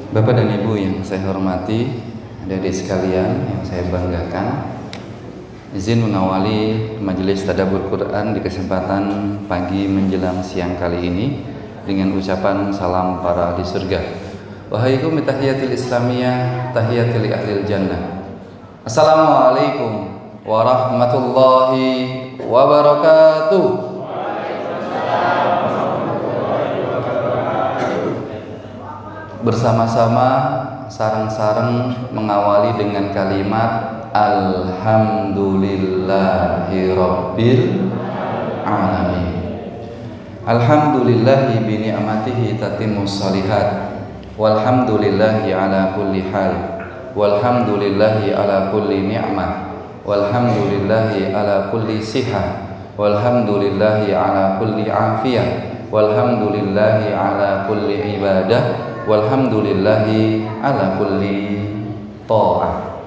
Bapak dan Ibu yang saya hormati, adik-adik sekalian yang saya banggakan, izin mengawali majelis tadabbur Quran di kesempatan pagi menjelang siang kali ini dengan ucapan salam para ahli surga. Wahaikum tahiyatil islamiyah, tahiyatil ahlil jannah. Assalamualaikum warahmatullahi wabarakatuh. Bersama-sama sareng-sareng mengawali dengan kalimat Alhamdulillahirabbil alamin. Alhamdulillahi bi ni'matihi tatimmus shalihat. Walhamdulillahi ala kulli hal. Walhamdulillahi ala kulli ni'mah. Walhamdulillahi ala kulli sihah. Walhamdulillahi ala kulli afiyah. Walhamdulillahi ala kulli ibadah. Walhamdulillahi ala kulli ta'ah.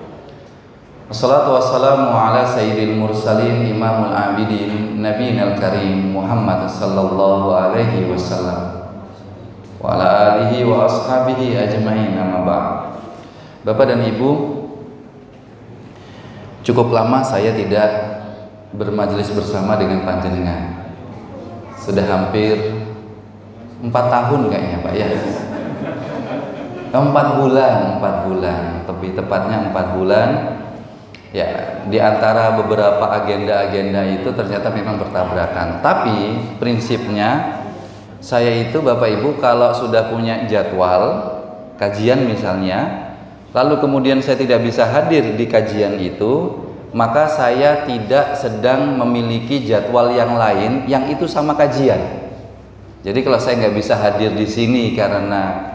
Wassalatu wassalamu ala sayyidil mursalin imamul abidin nabiyinal karim Muhammad sallallahu alaihi wasallam wa ala alihi wa ashabihi ajmain, amma ba'd. Bapak dan Ibu, cukup lama saya tidak bermajelis bersama dengan panjenengan. Sudah hampir 4 tahun kayaknya Pak ya. 4 bulan, lebih tepatnya 4 bulan. Ya, di antara beberapa agenda-agenda itu ternyata memang bertabrakan. Tapi prinsipnya saya itu Bapak Ibu kalau sudah punya jadwal kajian misalnya, lalu kemudian saya tidak bisa hadir di kajian itu, maka saya tidak sedang memiliki jadwal yang lain yang itu sama kajian. Jadi kalau saya nggak bisa hadir di sini karena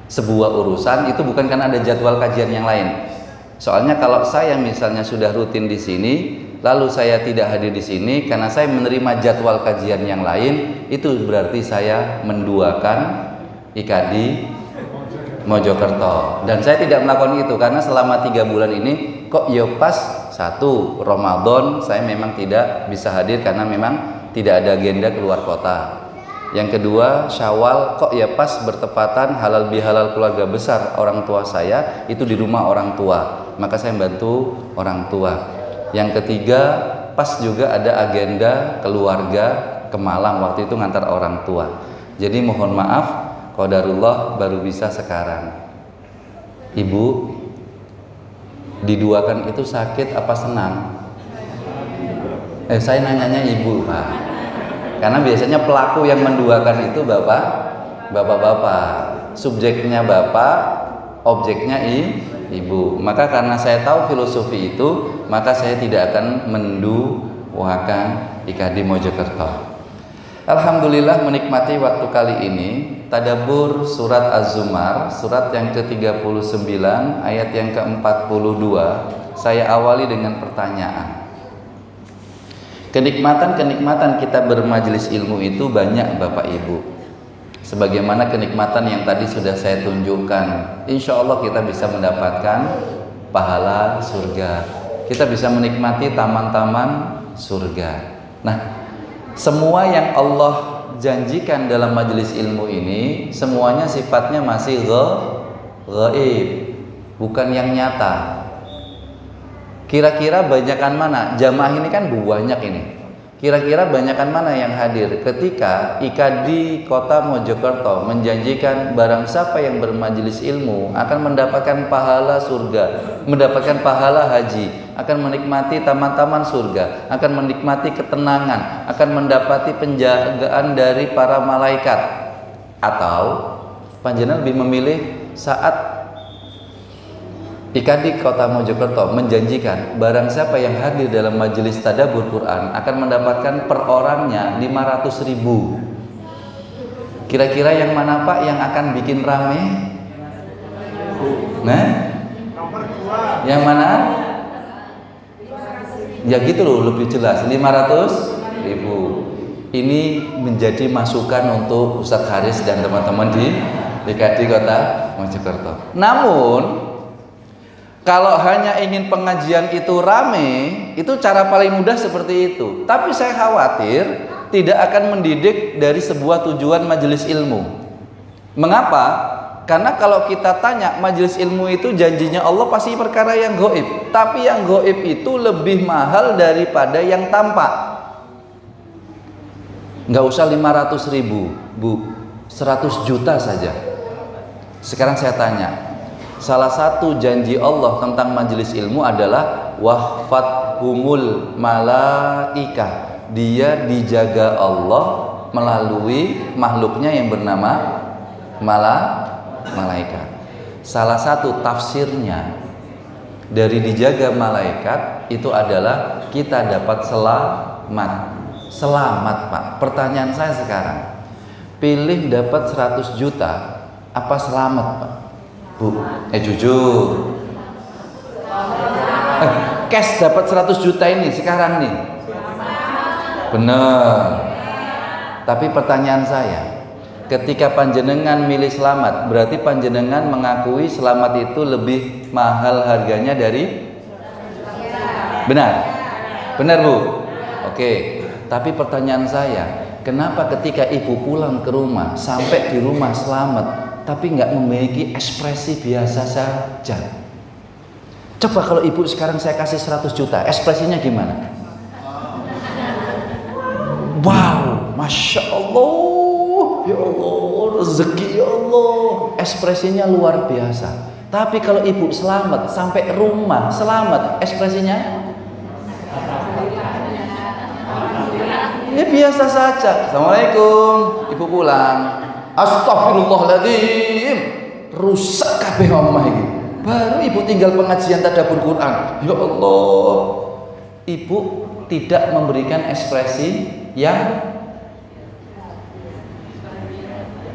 sebuah urusan, itu bukan karena ada jadwal kajian yang lain. Soalnya kalau saya misalnya sudah rutin di sini, lalu saya tidak hadir di sini karena saya menerima jadwal kajian yang lain, itu berarti saya menduakan IKD Mojokerto. Dan saya tidak melakukan itu karena selama 3 bulan ini kok ya pas 1 Ramadan saya memang tidak bisa hadir karena memang tidak ada agenda keluar kota. Yang kedua, Syawal kok ya pas bertepatan halal bihalal keluarga besar orang tua saya itu di rumah orang tua, maka saya membantu orang tua. Yang ketiga, pas juga ada agenda keluarga ke Malang, waktu itu ngantar orang tua. Jadi mohon maaf, qadarullah baru bisa sekarang. Ibu, diduakan itu sakit apa senang? Saya nanyanya Ibu Pak. Karena biasanya pelaku yang menduakan itu bapak-bapak, subjeknya bapak, objeknya ibu. Maka karena saya tahu filosofi itu, maka saya tidak akan menduakan IKD Mojokerto. Alhamdulillah menikmati waktu kali ini tadabbur surat Az-Zumar, surat yang ke-39 ayat yang ke-42. Saya awali dengan pertanyaan. Kenikmatan-kenikmatan kita bermajelis ilmu itu banyak Bapak Ibu. Sebagaimana kenikmatan yang tadi sudah saya tunjukkan, insya Allah kita bisa mendapatkan pahala surga. Kita bisa menikmati taman-taman surga. Nah, semua yang Allah janjikan dalam majelis ilmu ini, semuanya sifatnya masih ghaib, bukan yang nyata. Kira-kira banyakan mana? Jamaah ini kan banyak ini. Kira-kira banyakan mana yang hadir ketika IKD Kota Mojokerto menjanjikan barang siapa yang bermajelis ilmu akan mendapatkan pahala surga, mendapatkan pahala haji, akan menikmati taman-taman surga, akan menikmati ketenangan, akan mendapati penjagaan dari para malaikat. Atau panjenengan lebih memilih saat IKD Kota Mojokerto menjanjikan barang siapa yang hadir dalam majelis tadabbur Quran akan mendapatkan per orangnya 500.000. Kira-kira yang mana Pak yang akan bikin rame? Nah, yang mana? Ya gitu loh, lebih jelas 500.000. Ini menjadi masukan untuk Ustadz Haris dan teman-teman di IKD Kota Mojokerto. Namun kalau hanya ingin pengajian itu rame, itu cara paling mudah seperti itu. Tapi saya khawatir tidak akan mendidik dari sebuah tujuan majelis ilmu. Mengapa? Karena kalau kita tanya, majelis ilmu itu janjinya Allah pasti perkara yang gaib. Tapi yang gaib itu lebih mahal daripada yang tampak. Nggak usah 500.000, Bu, 100 juta saja. Sekarang saya tanya, salah satu janji Allah tentang majelis ilmu adalah wahfathumul malaikah. Dia dijaga Allah melalui makhluknya yang bernama malaikat. Salah satu tafsirnya dari dijaga malaikat itu adalah kita dapat selamat, Pak. Pertanyaan saya sekarang, pilih dapat 100 juta apa selamat, Pak? Bu, jujur. Cash dapat 100 juta ini sekarang nih. Benar. Tapi pertanyaan saya, ketika panjenengan milih selamat, berarti panjenengan mengakui selamat itu lebih mahal harganya dari? Benar? Benar, Bu? Oke. Tapi pertanyaan saya, kenapa ketika ibu pulang ke rumah, sampai di rumah selamat, tapi nggak memiliki ekspresi biasa saja? Coba kalau ibu sekarang saya kasih 100 juta, ekspresinya gimana? Wow, Masya Allah, ya Allah, rezeki ya Allah, ekspresinya luar biasa. Tapi kalau ibu selamat, sampai rumah selamat, ekspresinya ya biasa saja. Assalamualaikum, ibu pulang, astagfirullahaladzim, rusak kabeh omah iki. Baru ibu tinggal pengajian tadabbur Quran, ya Allah, ibu tidak memberikan ekspresi yang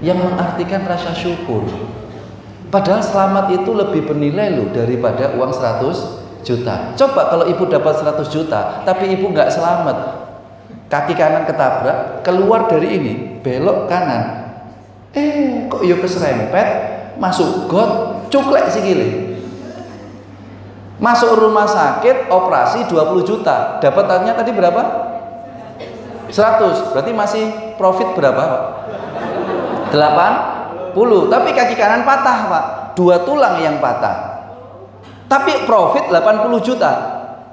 mengartikan rasa syukur. Padahal selamat itu lebih bernilai loh daripada uang 100 juta. Coba kalau ibu dapat 100 juta tapi ibu nggak selamat, kaki kanan ketabrak, keluar dari ini belok kanan, kok yo keserempet, masuk got, cuklek sikile, masuk rumah sakit, operasi 20 juta, dapatannya tadi berapa? 100, berarti masih profit berapa, Pak? 80, tapi kaki kanan patah, Pak, 2 tulang yang patah, tapi profit 80 juta.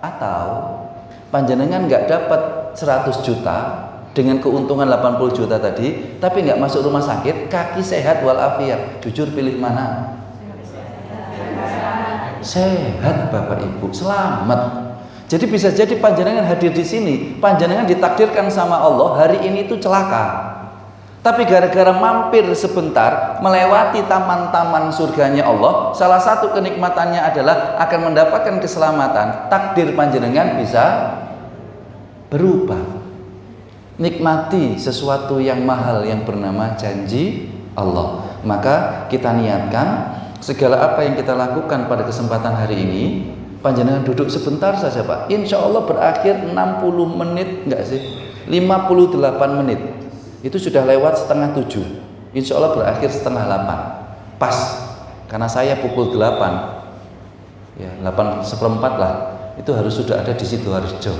Atau panjenengan nggak dapat 100 juta dengan keuntungan 80 juta tadi, tapi nggak masuk rumah sakit, kaki sehat walafiat. Jujur pilih mana? Sehat, Bapak Ibu, selamat. Jadi bisa jadi panjenengan hadir di sini, panjenengan ditakdirkan sama Allah hari ini itu celaka. Tapi gara-gara mampir sebentar melewati taman-taman surganya Allah, salah satu kenikmatannya adalah akan mendapatkan keselamatan. Takdir panjenengan bisa berubah. Nikmati sesuatu yang mahal yang bernama janji Allah. Maka kita niatkan segala apa yang kita lakukan pada kesempatan hari ini. Panjenengan duduk sebentar saja, Pak. Insya Allah berakhir 60 menit, enggak sih? 58 menit. Itu sudah lewat setengah 7. Insya Allah berakhir setengah 8. Pas. Karena saya pukul 8. Ya, 8:15 lah. Itu harus sudah ada di Sidoarjo.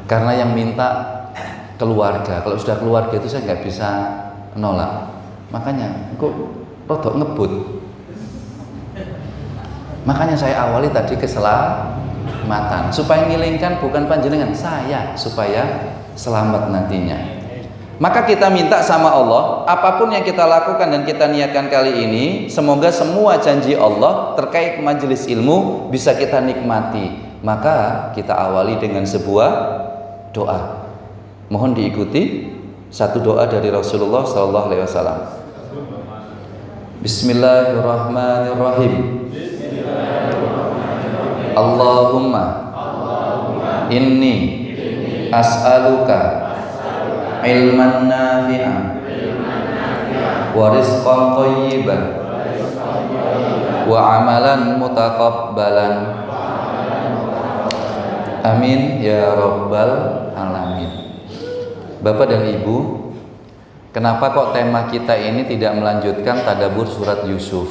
Karena yang minta keluarga. Kalau sudah keluarga itu saya nggak bisa nolak. Makanya kok rodok ngebut. Makanya saya awali tadi keselamatan, supaya ngilingkan bukan panjenengan, saya, supaya selamat nantinya. Maka kita minta sama Allah, apapun yang kita lakukan dan kita niatkan kali ini, semoga semua janji Allah terkait majelis ilmu bisa kita nikmati. Maka kita awali dengan sebuah doa. Mohon diikuti satu doa dari Rasulullah SAW. Bismillahirrahmanirrahim. Allahumma inni as'aluka ilman nafi'an wa rizqan thayyiban wa amalan mutaqabbalan. Amin ya rabbal alamin. Bapak dan Ibu, kenapa kok tema kita ini tidak melanjutkan tadabbur surat Yusuf?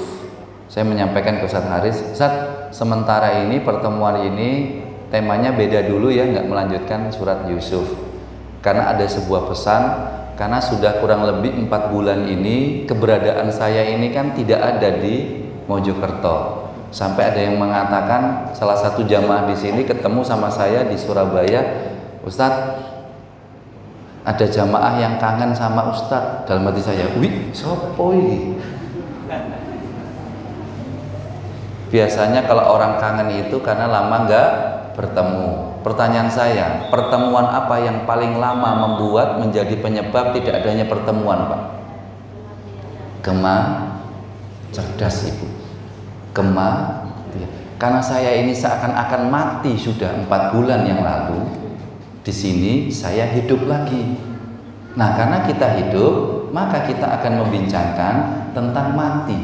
Saya menyampaikan ke Ustaz Haris, Ustaz, sementara ini pertemuan ini temanya beda dulu ya, nggak melanjutkan surat Yusuf. Karena ada sebuah pesan, karena sudah kurang lebih 4 bulan ini keberadaan saya ini kan tidak ada di Mojokerto. Sampai ada yang mengatakan, salah satu jamaah di sini ketemu sama saya di Surabaya, Ustadz, ada jamaah yang kangen sama Ustadz. Dalam hati saya, wih, sopo ini? Biasanya kalau orang kangen itu karena lama nggak bertemu. Pertanyaan saya, pertemuan apa yang paling lama membuat menjadi penyebab tidak adanya pertemuan, Pak? Cerdas Ibu. Karena saya ini seakan-akan mati sudah 4 bulan yang lalu. Di sini saya hidup lagi. Nah, karena kita hidup, maka kita akan membincangkan tentang mati.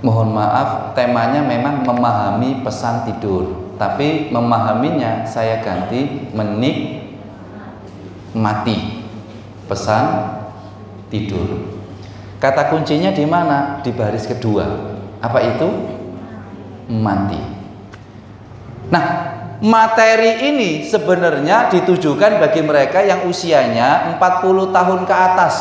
Mohon maaf, temanya memang memahami pesan tidur, tapi memahaminya saya ganti menikmati pesan tidur. Kata kuncinya di mana? Di baris kedua. Apa itu? Mati. Nah, materi ini sebenarnya ditujukan bagi mereka yang usianya 40 tahun ke atas.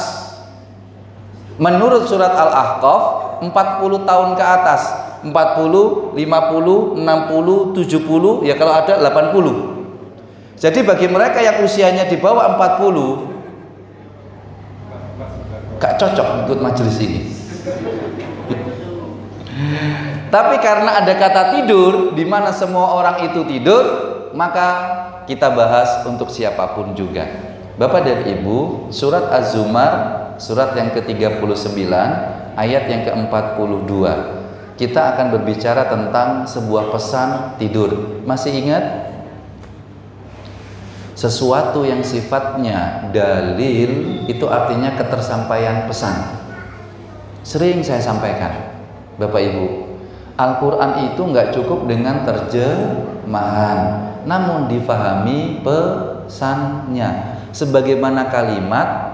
Menurut surat Al-Ahqaf, 40 tahun ke atas. 40, 50, 60, 70, ya kalau ada 80. Jadi bagi mereka yang usianya di bawah 40, gak cocok ikut majelis ini. Tapi karena ada kata tidur, di mana semua orang itu tidur, maka kita bahas untuk siapapun juga. Bapak dan Ibu, surat Az-Zumar, surat yang ke-39, ayat yang ke-42. Kita akan berbicara tentang sebuah pesan tidur. Masih ingat? Sesuatu yang sifatnya dalil itu artinya ketersampaian pesan. Sering saya sampaikan, Bapak Ibu, Al-Quran itu nggak cukup dengan terjemahan, namun difahami pesannya. Sebagaimana kalimat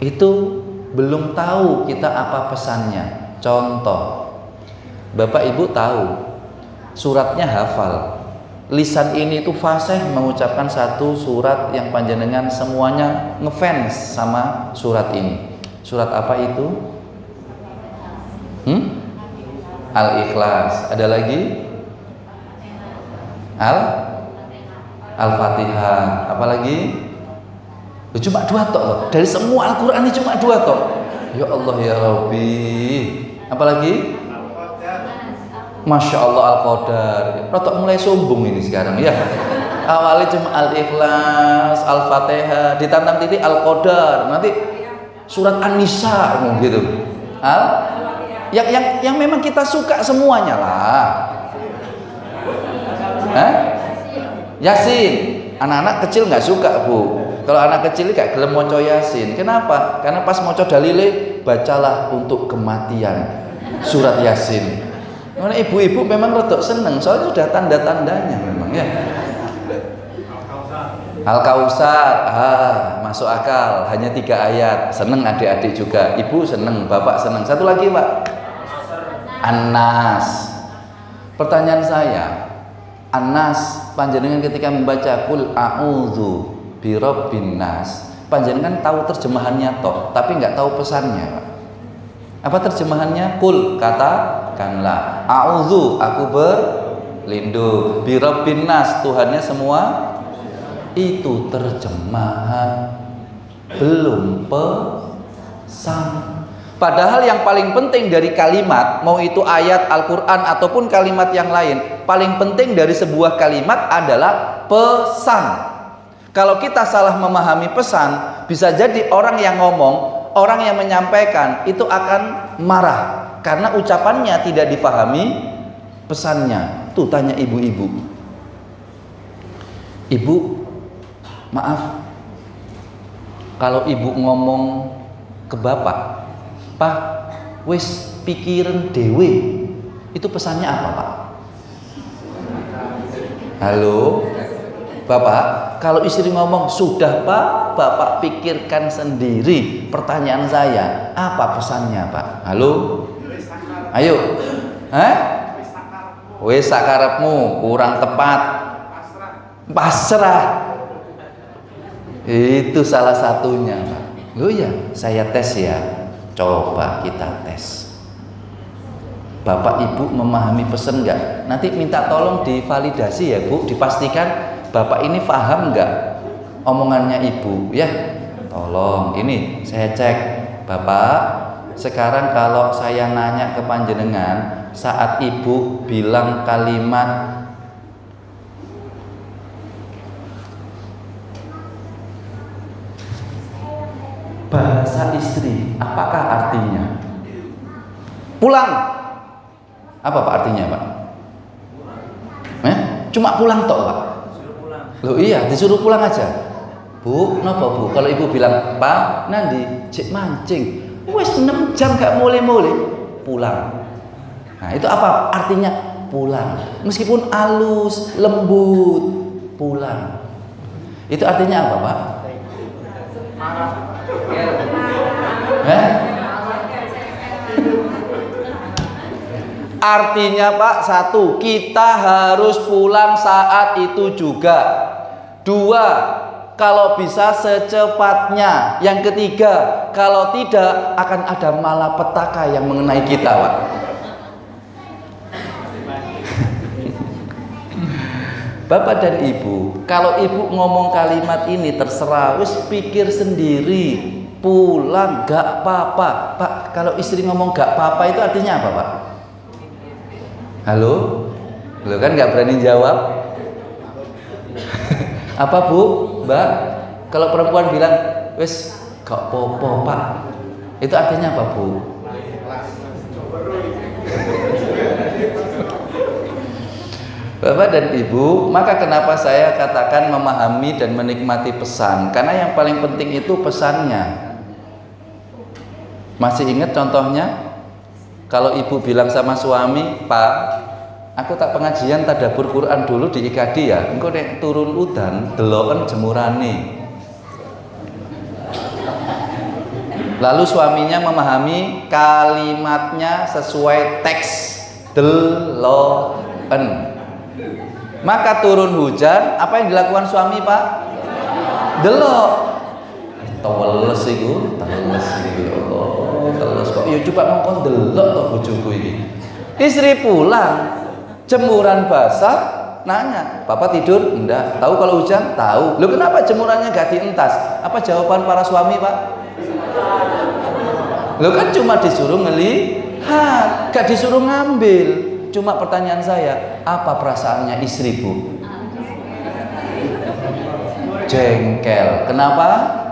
itu belum tahu kita apa pesannya. Contoh, Bapak Ibu tahu suratnya hafal, lisan ini tuh fasih mengucapkan satu surat yang panjenengan semuanya ngefans sama surat ini. Surat apa itu? Al-Ikhlas. Ada lagi? Al-Fatihah. Apa lagi? Cuma 2 tok loh. Dari semua Al-Quran ini cuma 2 tok. Ya Allah ya Rabbi. Apa lagi? Masya Allah, Al-Qadar. Rotok mulai sombong ini sekarang ya. Awalnya cuma Al-Ikhlas, Al-Fatihah, ditantang titik Al-Qadar, nanti surat An-Nisa gitu. Yang memang kita suka semuanya lah. Yasin. Anak-anak kecil nggak suka, Bu. Kalau anak kecil gak gelem maca Yasin. Kenapa? Karena pas maca dalile, bacalah untuk kematian surat Yasin. Karena ibu-ibu memang rodok seneng, soalnya sudah tanda-tandanya memang ya. Al-Kausar, masuk akal, hanya 3 ayat. Seneng adik-adik juga, ibu seneng, bapak seneng. Satu lagi Pak, An-Nas. Pertanyaan saya, An-Nas, panjenengan ketika membaca Qul a'udzu birabbin nas, panjenengan tahu terjemahannya toh, tapi nggak tahu pesannya Pak. Apa terjemahannya? Qul, katakanlah, a'udzu, aku berlindung, birabbin nas, Tuhannya semua. Itu terjemahan, belum pesan. Padahal yang paling penting dari kalimat, mau itu ayat Al-Quran ataupun kalimat yang lain, paling penting dari sebuah kalimat adalah pesan. Kalau kita salah memahami pesan, bisa jadi orang yang ngomong, orang yang menyampaikan itu akan marah karena ucapannya tidak dipahami pesannya. Tuh tanya ibu-ibu. Ibu, maaf, kalau ibu ngomong ke bapak, Pak, wis pikiran dewe, itu pesannya apa Pak? Halo Bapak, kalau istri ngomong, sudah Pak, Bapak pikirkan sendiri. Pertanyaan saya, apa pesannya Pak? Halo? Ayo. Wis sakarepmu, kurang tepat. Pasrah. Itu salah satunya, Pak. Loh ya, saya tes ya. Coba kita tes. Bapak Ibu memahami pesan nggak? Nanti minta tolong divalidasi ya Bu, dipastikan Bapak ini paham nggak omongannya Ibu ya. Tolong, ini saya cek. Bapak, sekarang kalau saya nanya ke panjenengan, saat Ibu bilang kalimat bahasa istri, apakah artinya? Pulang. Apa Pak artinya Pak? Cuma pulang toh Pak? Loh iya, disuruh pulang aja. Bu, kenapa Bu? Kalau Ibu bilang, Pak, nanti cek mancing, wes 6 jam gak mulai-mulai, pulang. Nah itu apa? Artinya pulang. Meskipun halus, lembut, pulang. Itu artinya apa Pak? Artinya Pak, satu, kita harus pulang saat itu juga. Dua, kalau bisa secepatnya. Yang ketiga, kalau tidak akan ada malapetaka yang mengenai kita Pak. Bapak dan Ibu, kalau Ibu ngomong kalimat ini terserah, wis pikir sendiri. Pulang gak apa-apa. Pak, kalau istri ngomong gak apa-apa itu artinya apa Pak? Halo? Lo kan gak berani jawab. Apa Bu? Mbak? Kalau perempuan bilang wis gak apa-apa Pak, itu artinya apa Bu? Bapak dan Ibu, maka kenapa saya katakan memahami dan menikmati pesan? Karena yang paling penting itu pesannya. Masih ingat contohnya? Kalau ibu bilang sama suami, Pak, aku tak pengajian tadabbur Quran dulu di IKD ya. Engko nek turun udan, deloken jemurane. Lalu suaminya memahami kalimatnya sesuai teks, deloken. Maka turun hujan, apa yang dilakukan suami Pak? Delok. Teles iku, teles iki Allah. Teles kok ya coba ngomong delok to bojoku iki. Istri pulang, jemuran basah, nanya, "Papa tidur?" "Enggak." "Tahu kalau hujan?" "Tahu." "Loh kenapa jemurannya gak dientas?" Apa jawaban para suami, Pak? Loh kan cuma disuruh ngelihat, gak disuruh ngambil. Cuma pertanyaan saya, apa perasaannya istri Bu? Jengkel. Kenapa?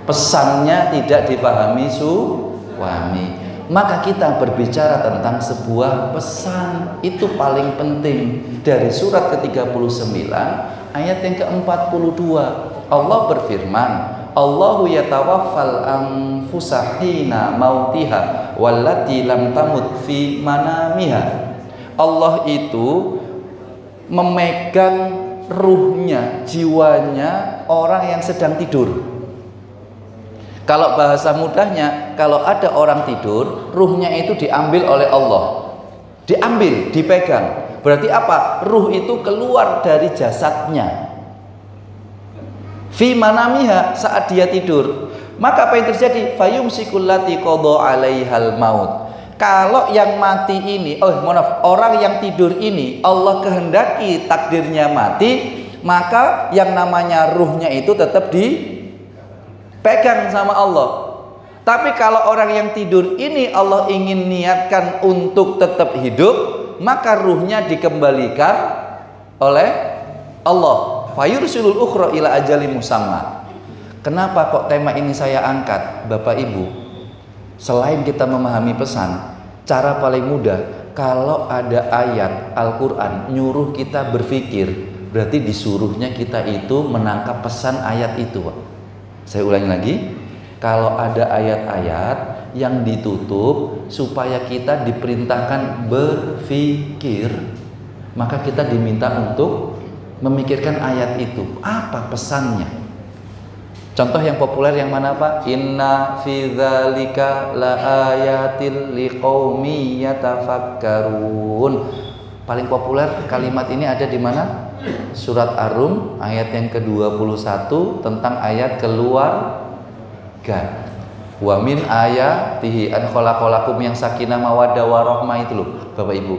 Pesannya tidak dipahami suami. Maka kita berbicara tentang sebuah pesan, itu paling penting. Dari surat ke-39 ayat yang ke-42 Allah berfirman, Allahu yatawaffal anfusa hina mautiha wallati lam tamut fi manamiha. Allah itu memegang ruhnya, jiwanya orang yang sedang tidur. Kalau bahasa mudahnya, kalau ada orang tidur, ruhnya itu diambil oleh Allah. Diambil, dipegang. Berarti apa? Ruh itu keluar dari jasadnya. Fi manamiha, saat dia tidur. Maka apa yang terjadi? Fayumsikul lati qada 'alaihal maut. Kalau yang mati ini, orang yang tidur ini Allah kehendaki takdirnya mati, maka yang namanya ruhnya itu tetap dipegang sama Allah. Tapi kalau orang yang tidur ini Allah ingin niatkan untuk tetap hidup, maka ruhnya dikembalikan oleh Allah. Fayursilul ukhra ila ajali musamma. Kenapa kok tema ini saya angkat, Bapak Ibu? Selain kita memahami pesan, cara paling mudah, kalau ada ayat Al-Quran nyuruh kita berpikir, berarti disuruhnya kita itu menangkap pesan ayat itu, Pak. Saya ulangi lagi, kalau ada ayat-ayat yang ditutup supaya kita diperintahkan berpikir, maka kita diminta untuk memikirkan ayat itu. Apa pesannya? Contoh yang populer yang mana Pak? Inna fi dzalika laayatil liqaumi yatafakkarun. Paling populer kalimat ini ada di mana? surat Ar-Rum ayat yang ke-21 tentang ayat keluarga. Wa min ayatihi an khalaqalakum, yang sakinah mawaddah warahmah itu loh Bapak Ibu.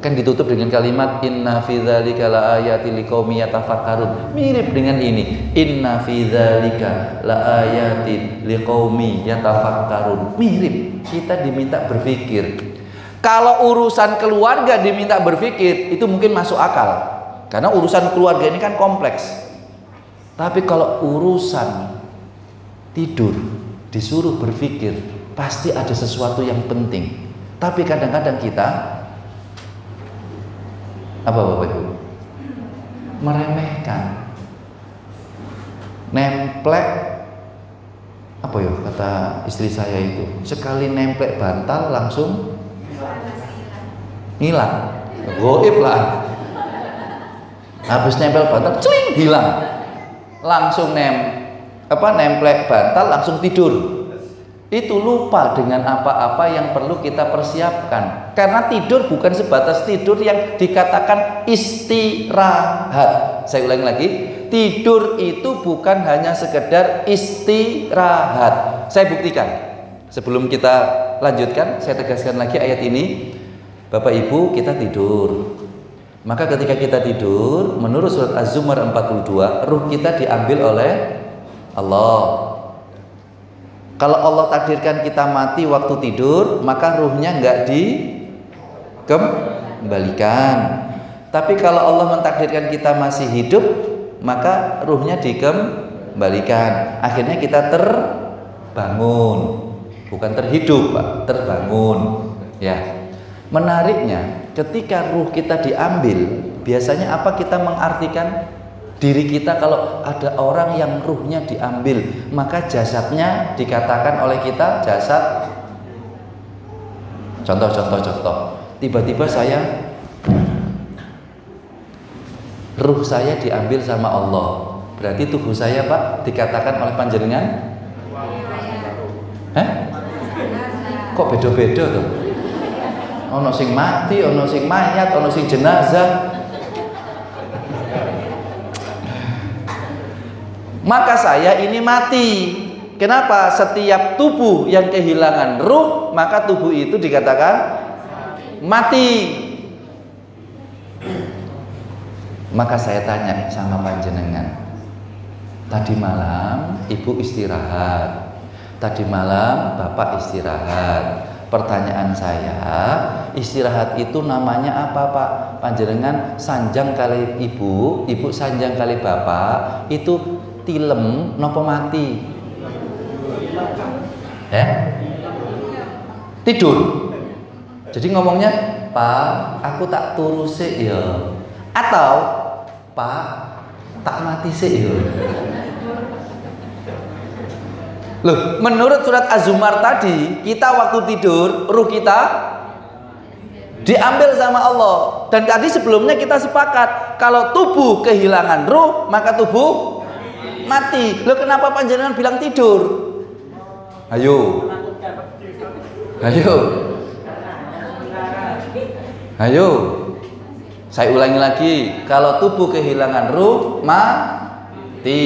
Kan ditutup dengan kalimat inna fi dzalika laayatil liqaumin yatafakkarun. Mirip dengan ini. Inna fi dzalika laayatil liqaumin yatafakkarun. Mirip. Kita diminta berpikir. Kalau urusan keluarga diminta berpikir, itu mungkin masuk akal. Karena urusan keluarga ini kan kompleks. Tapi kalau urusan tidur disuruh berpikir, pasti ada sesuatu yang penting. Tapi kadang-kadang kita apa Bapak Ibu? Meremehkan. Nemplek, apa ya kata istri saya itu, sekali nemplek bantal langsung hilang, goib lah. Habis nempel bantal, celing hilang. Langsung nemplek bantal langsung tidur. Itu lupa dengan apa-apa yang perlu kita persiapkan. Karena tidur bukan sebatas tidur yang dikatakan istirahat. Saya ulangi lagi, tidur itu bukan hanya sekedar istirahat. Saya buktikan. Sebelum kita lanjutkan, saya tegaskan lagi ayat ini. Bapak Ibu, kita tidur. Maka ketika kita tidur, menurut surat Az-Zumar 42, ruh kita diambil oleh Allah. Kalau Allah takdirkan kita mati waktu tidur, maka ruhnya enggak dikembalikan. Tapi kalau Allah mentakdirkan kita masih hidup, maka ruhnya dikembalikan. Akhirnya kita terbangun. Bukan terhidup, Pak, terbangun. Ya. Menariknya, ketika ruh kita diambil, biasanya apa kita mengartikan diri kita? Kalau ada orang yang ruhnya diambil, maka jasadnya dikatakan oleh kita jasad. Contoh. Tiba-tiba ruh saya diambil sama Allah. Berarti tubuh saya, Pak, dikatakan oleh panjenengan? Kok beda-beda tuh? Ono sing mati, ono sing mayat, ono sing jenazah. Maka saya ini mati. Kenapa? Setiap tubuh yang kehilangan ruh, maka tubuh itu dikatakan mati. Maka saya tanya sama panjenengan, tadi malam ibu istirahat, tadi malam bapak istirahat. Pertanyaan saya, istirahat itu namanya apa, Pak? Panjenengan sanjang kali ibu, ibu sanjang kali bapak, itu tilem nopo mati? Tidur. Jadi ngomongnya, Pak, aku tak turu sik ya. Atau Pak, tak mati sik ya. Loh, menurut surat Az-Zumar tadi, kita waktu tidur, ruh kita diambil sama Allah. Dan tadi sebelumnya kita sepakat, kalau tubuh kehilangan ruh, maka tubuh mati. Loh, kenapa panjenengan bilang tidur? Ayo. Saya ulangi lagi, kalau tubuh kehilangan ruh, mati.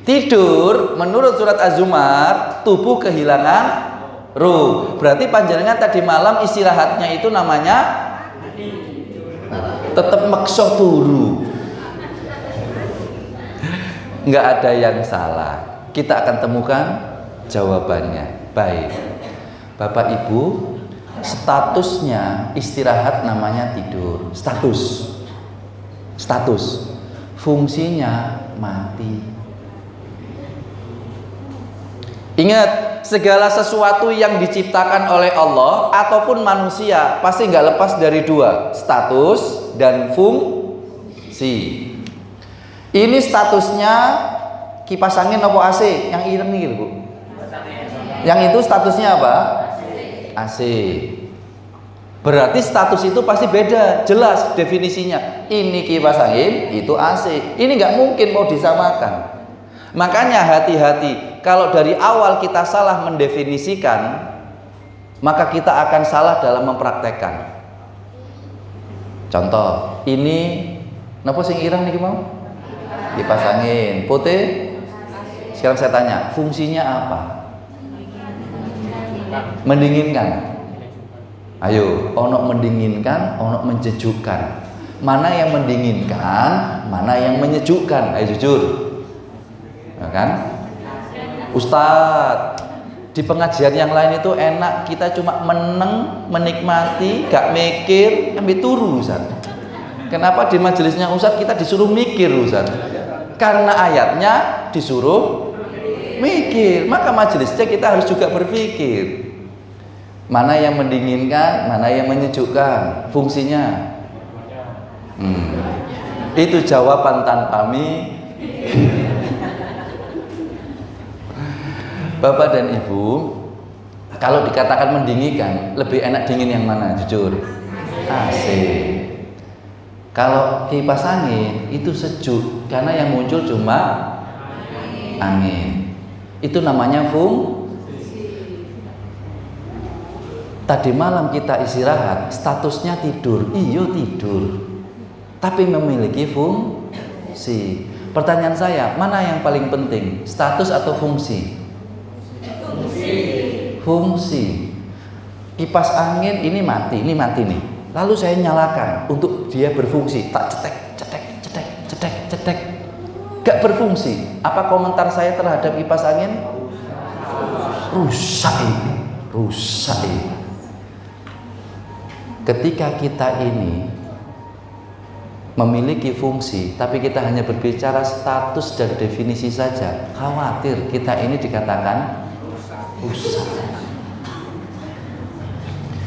Tidur menurut surat Az-Zumar, tubuh kehilangan ruh. Berarti panjenengan tadi malam istirahatnya itu namanya tetap maksa turu. Nggak ada yang salah. Kita akan temukan jawabannya. Baik, Bapak Ibu, statusnya istirahat namanya tidur. Status. Fungsinya mati. Ingat, segala sesuatu yang diciptakan oleh Allah ataupun manusia pasti nggak lepas dari dua, status dan fungsi. Ini statusnya kipas angin atau AC? Yang ireng nih, Bu. Yang itu statusnya apa? AC. Berarti status itu pasti beda, jelas definisinya. Ini kipas angin, itu AC. Ini nggak mungkin mau disamakan. Makanya hati-hati, kalau dari awal kita salah mendefinisikan, maka kita akan salah dalam mempraktekkan. Contoh, ini Napa sing ireng niki mau? Kipas angin. Putih? Sekarang saya tanya, fungsinya apa? Mendinginkan. Ayo, ono mendinginkan, ono menyejukkan. Mana yang mendinginkan, mana yang menyejukkan? Ayo jujur. Ya kan? Ustadz, di pengajian yang lain itu enak, kita cuma meneng, menikmati, gak mikir, ambil turu Ustaz. Kenapa di majelisnya Ustaz kita disuruh mikir Ustaz? Karena ayatnya disuruh mikir, maka majelisnya kita harus juga berpikir. Mana yang mendinginkan, mana yang menyejukkan, fungsinya. Itu jawaban tanpa mie. Bapak dan Ibu, kalau dikatakan mendinginkan, lebih enak dingin yang mana? Jujur, AC. Kalau kipas angin itu sejuk, karena yang muncul cuma angin. Itu namanya Tadi malam kita istirahat, statusnya tidur. Iya tidur, tapi memiliki fungsi. Pertanyaan saya, mana yang paling penting, status atau fungsi? Fungsi. Kipas angin ini mati nih. Lalu saya nyalakan untuk dia berfungsi. Tak cetek. Gak berfungsi. Apa komentar saya terhadap kipas angin? Rusak ini. Ketika kita ini memiliki fungsi, tapi kita hanya berbicara status dan definisi saja, khawatir kita ini dikatakan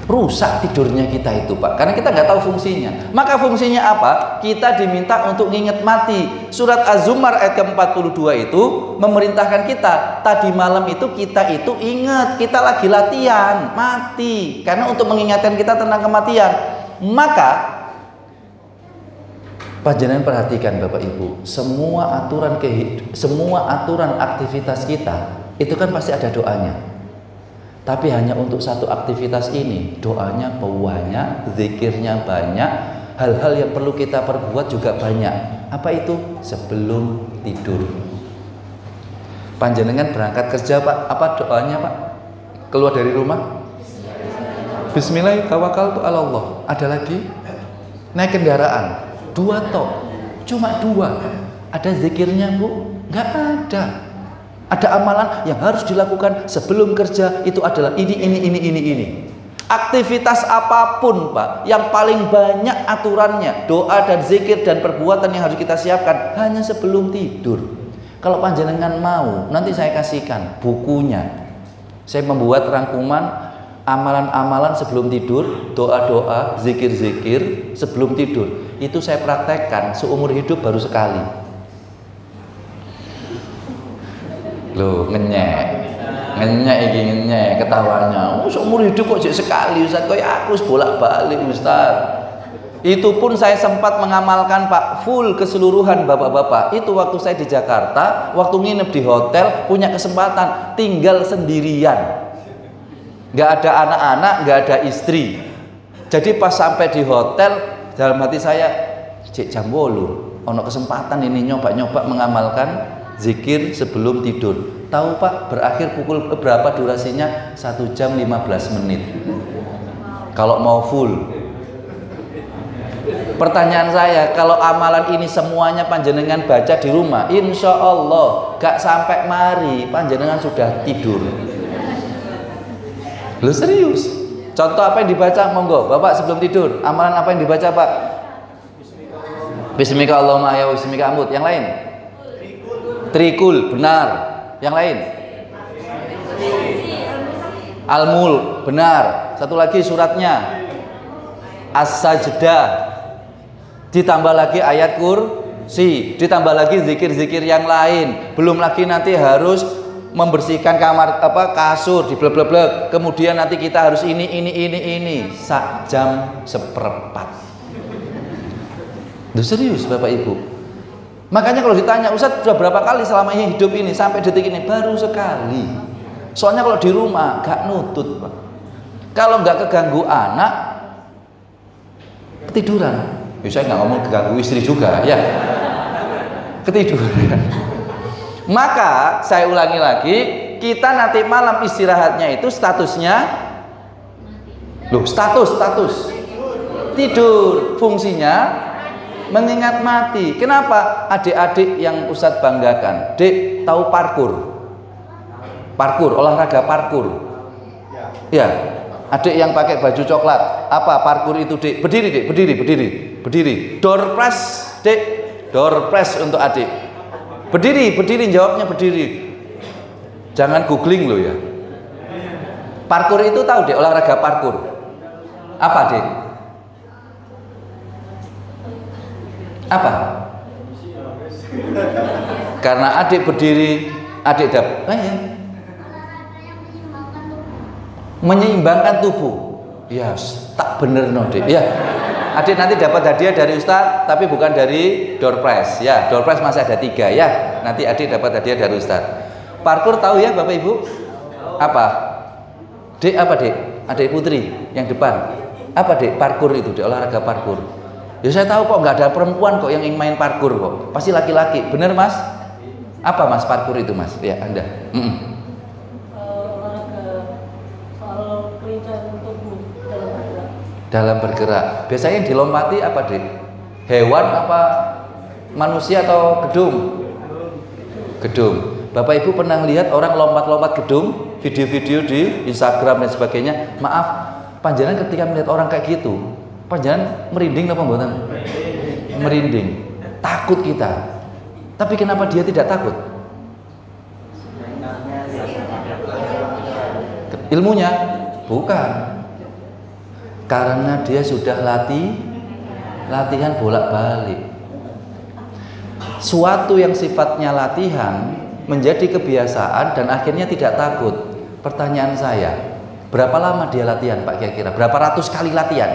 rusak tidurnya kita itu Pak, karena kita nggak tahu fungsinya. Maka fungsinya apa? Kita diminta untuk nginget mati. Surat Az-Zumar ayat ke-42 itu memerintahkan kita, tadi malam itu kita itu ingat, kita lagi latihan mati, karena untuk mengingatkan kita tentang kematian. Maka panjenengan perhatikan Bapak Ibu, semua aturan aktivitas kita itu kan pasti ada doanya. Tapi hanya untuk satu aktivitas ini, doanya banyak, zikirnya banyak, hal-hal yang perlu kita perbuat juga banyak. Apa itu? Sebelum tidur. Panjenengan berangkat kerja Pak, apa doanya Pak? Keluar dari rumah? Bismillah, tawakkaltu 'ala Allah. Ada lagi? Naik kendaraan, 2 tok, cuma 2. Ada zikirnya Bu? Nggak ada. Ada amalan yang harus dilakukan sebelum kerja, itu adalah ini. Aktivitas apapun Pak, yang paling banyak aturannya, doa dan zikir dan perbuatan yang harus kita siapkan hanya sebelum tidur. Kalau panjenengan mau, nanti saya kasihkan bukunya. Saya membuat rangkuman amalan-amalan sebelum tidur, doa-doa, zikir-zikir sebelum tidur. Itu saya praktekkan seumur hidup baru sekali. Loh, ngenyek ketawanya. Seumur hidup kok sekali Ustaz, kayak aku bolak-balik Ustaz. Itu pun saya sempat mengamalkan Pak, full keseluruhan Bapak-bapak. Itu waktu saya di Jakarta, waktu nginep di hotel, punya kesempatan tinggal sendirian. Nggak ada anak-anak, nggak ada istri. Jadi pas sampai di hotel, dalam hati saya, cek jam 8, ono kesempatan ini nyoba-nyoba mengamalkan zikir sebelum tidur. Tahu Pak, berakhir pukul berapa durasinya? 1 jam 15 menit. Kalau mau full. Pertanyaan saya, kalau amalan ini semuanya panjenengan baca di rumah, insya Allah gak sampai mari panjenengan sudah tidur. Lu serius? Contoh apa yang dibaca? Monggo Bapak sebelum tidur, amalan apa yang dibaca Pak? Bismika Allahumma ya bismika amut. Yang lain? Trikul, benar. Yang lain? Al-Mulk, benar. Satu lagi suratnya As-Sajdah. Ditambah lagi ayat kursi, ditambah lagi zikir-zikir yang lain. Belum lagi nanti harus membersihkan kamar kasur di blek-blek. Kemudian nanti kita harus ini. 1 jam 1/4. Duh, serius Bapak Ibu. Makanya kalau ditanya, Ustaz sudah berapa kali selama hidup ini sampai detik ini? Baru sekali. Soalnya kalau di rumah gak nutut Pak. Kalau gak keganggu anak, ketiduran. Saya nggak ngomong ganggu istri juga ya, ketiduran. Maka saya ulangi lagi, kita nanti malam istirahatnya itu statusnya status tidur, fungsinya mengingat mati. Kenapa? Adik-adik yang Ustadz banggakan, Dek tahu parkur, olahraga parkur ya. Adik yang pakai baju coklat, apa parkur itu, Dek? Berdiri, Dek, berdiri. Door press, Dek, door press untuk adik. Berdiri, jawabnya berdiri. Jangan googling loh ya. Parkur itu tahu, Dek, olahraga parkur. Apa, Dek? Apa? Karena adik berdiri, adik menyeimbangkan tubuh. Ya, tak bener no, Dek. Ya. Adik nanti dapat hadiah dari Ustadz, tapi bukan dari door prize. Ya, door prize masih ada 3 ya. Nanti adik dapat hadiah dari Ustadz. Parkur tahu ya Bapak Ibu? Apa? Dek apa, Dek? Adik Putri yang depan. Apa, Dek? Parkur itu, Dek, olahraga parkur. Ya saya tahu kok, nggak ada perempuan kok yang ingin main parkur kok. Pasti laki-laki. Bener, Mas? Apa, Mas, parkur itu, Mas? Ya, Anda. Dalam bergerak. Biasanya yang dilompati apa, Dek? Hewan apa manusia atau gedung? Gedung. Bapak Ibu pernah lihat orang lompat-lompat gedung, video-video di Instagram dan sebagainya. Maaf, panjenengan ketika melihat orang kayak gitu, panjenengan merinding apa mboten? Merinding. Takut kita. Tapi kenapa dia tidak takut? Ilmunya? Bukan. Karena dia sudah latihan bolak-balik. Suatu yang sifatnya latihan menjadi kebiasaan dan akhirnya tidak takut. Pertanyaan saya, berapa lama dia latihan, Pak, kira-kira? Berapa ratus kali latihan?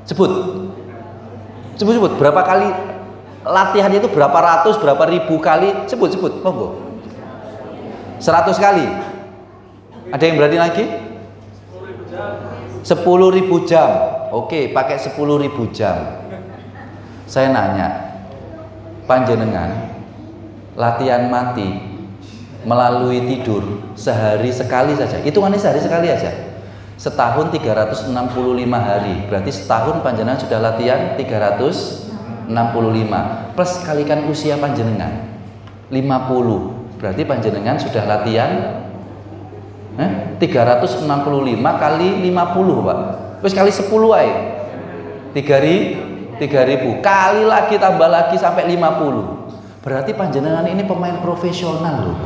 Sebut. Berapa kali latihan itu, berapa ratus, berapa ribu kali? Sebut, monggo. 100 kali. Ada yang berani lagi? 10.000 jam. Oke, pakai 10.000 jam. Saya nanya, panjenengan latihan mati melalui tidur sehari sekali saja. Hitungannya sehari sekali aja. Setahun 365 hari. Berarti setahun panjenengan sudah latihan 365. Plus kalikan usia panjenengan 50. Berarti panjenengan sudah latihan 365 kali 50, Pak. Terus kali 10 aja 3.000 kali lagi tambah lagi sampai 50. Berarti panjenengan ini pemain profesional loh,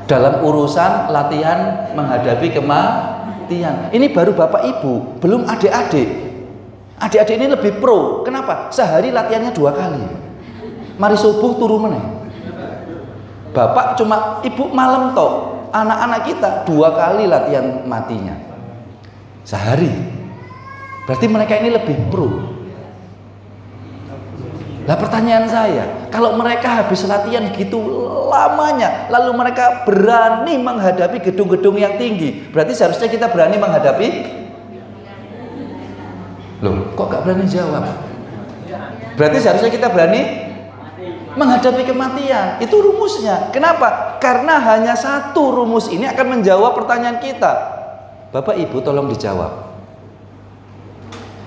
dalam urusan latihan menghadapi kematian. Ini baru Bapak Ibu, belum adik-adik. Adik-adik ini lebih pro. Kenapa? Sehari latihannya 2 kali. Mari subuh turu meneh. Bapak cuma ibu malam toh. Anak-anak kita 2 kali latihan matinya sehari. Berarti mereka ini lebih pro. Lah pertanyaan saya, kalau mereka habis latihan gitu lamanya, lalu mereka berani menghadapi gedung-gedung yang tinggi, berarti seharusnya kita berani menghadapi. Loh, kok gak berani jawab? Berarti seharusnya kita berani menghadapi kematian. Itu rumusnya. Kenapa? Karena hanya satu rumus ini akan menjawab pertanyaan kita. Bapak Ibu tolong dijawab.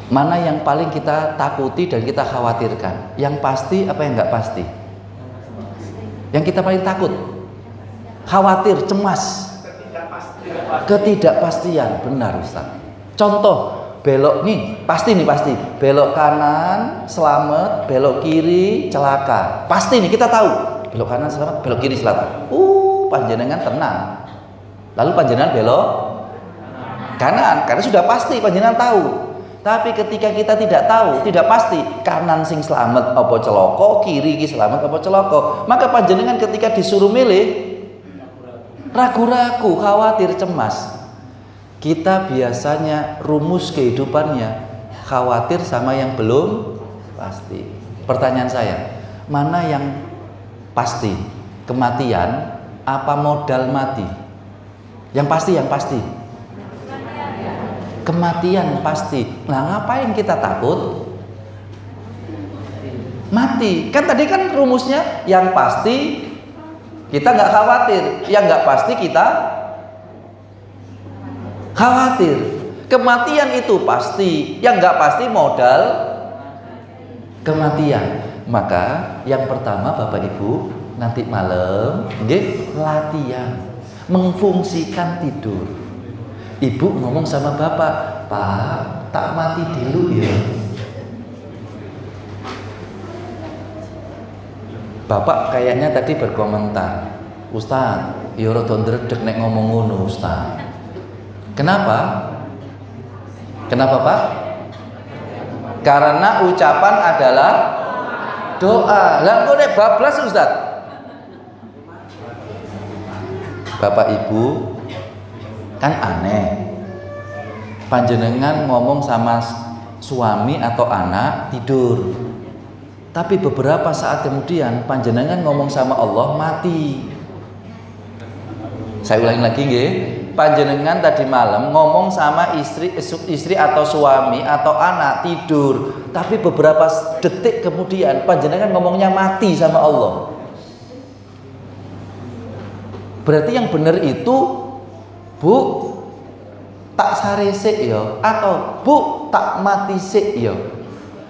Mana yang paling kita takuti dan kita khawatirkan? Yang pasti apa yang nggak pasti? Yang kita paling takut, khawatir, cemas, ketidakpastian. Benar, Ustaz. Contoh, belok nih, pasti belok kanan selamat, belok kiri celaka. Pasti nih, kita tahu belok kanan selamat, belok kiri celaka. Panjenengan tenang. Lalu panjenengan belok kanan karena sudah pasti panjenengan tahu. Tapi ketika kita tidak tahu, tidak pasti, kanan sing selamat apa celoko, kiri ki selamat apa celoko, maka panjenengan ketika disuruh milih ragu-ragu, khawatir, cemas. Kita biasanya rumus kehidupannya khawatir sama yang belum pasti. Pertanyaan saya, mana yang pasti? Kematian apa modal mati? Yang pasti. Kematian pasti. Nah, ngapain kita takut? Mati. Kan tadi kan rumusnya yang pasti kita nggak khawatir, yang nggak pasti kita khawatir. Kematian itu pasti, yang nggak pasti modal kematian. Maka yang pertama Bapak Ibu nanti malam, latihan mengfungsikan tidur. Ibu ngomong sama bapak, Pak, tak mati dulu ya. Bapak kayaknya tadi berkomentar, Ustaz, ya rada ndredeg nek ngomong ngono, Ustaz. Kenapa? Kenapa, Pak? Karena ucapan adalah doa. Lah kok nek bablas, Ustaz? Bapak Ibu, kan aneh. Panjenengan ngomong sama suami atau anak tidur. Tapi beberapa saat kemudian panjenengan ngomong sama Allah mati. Saya ulangi lagi nggih. Panjenengan tadi malam ngomong sama istri atau suami atau anak tidur. Tapi beberapa detik kemudian panjenengan ngomongnya mati sama Allah. Berarti yang benar itu, Bu, tak sare sik ya, atau Bu, tak mati sik ya.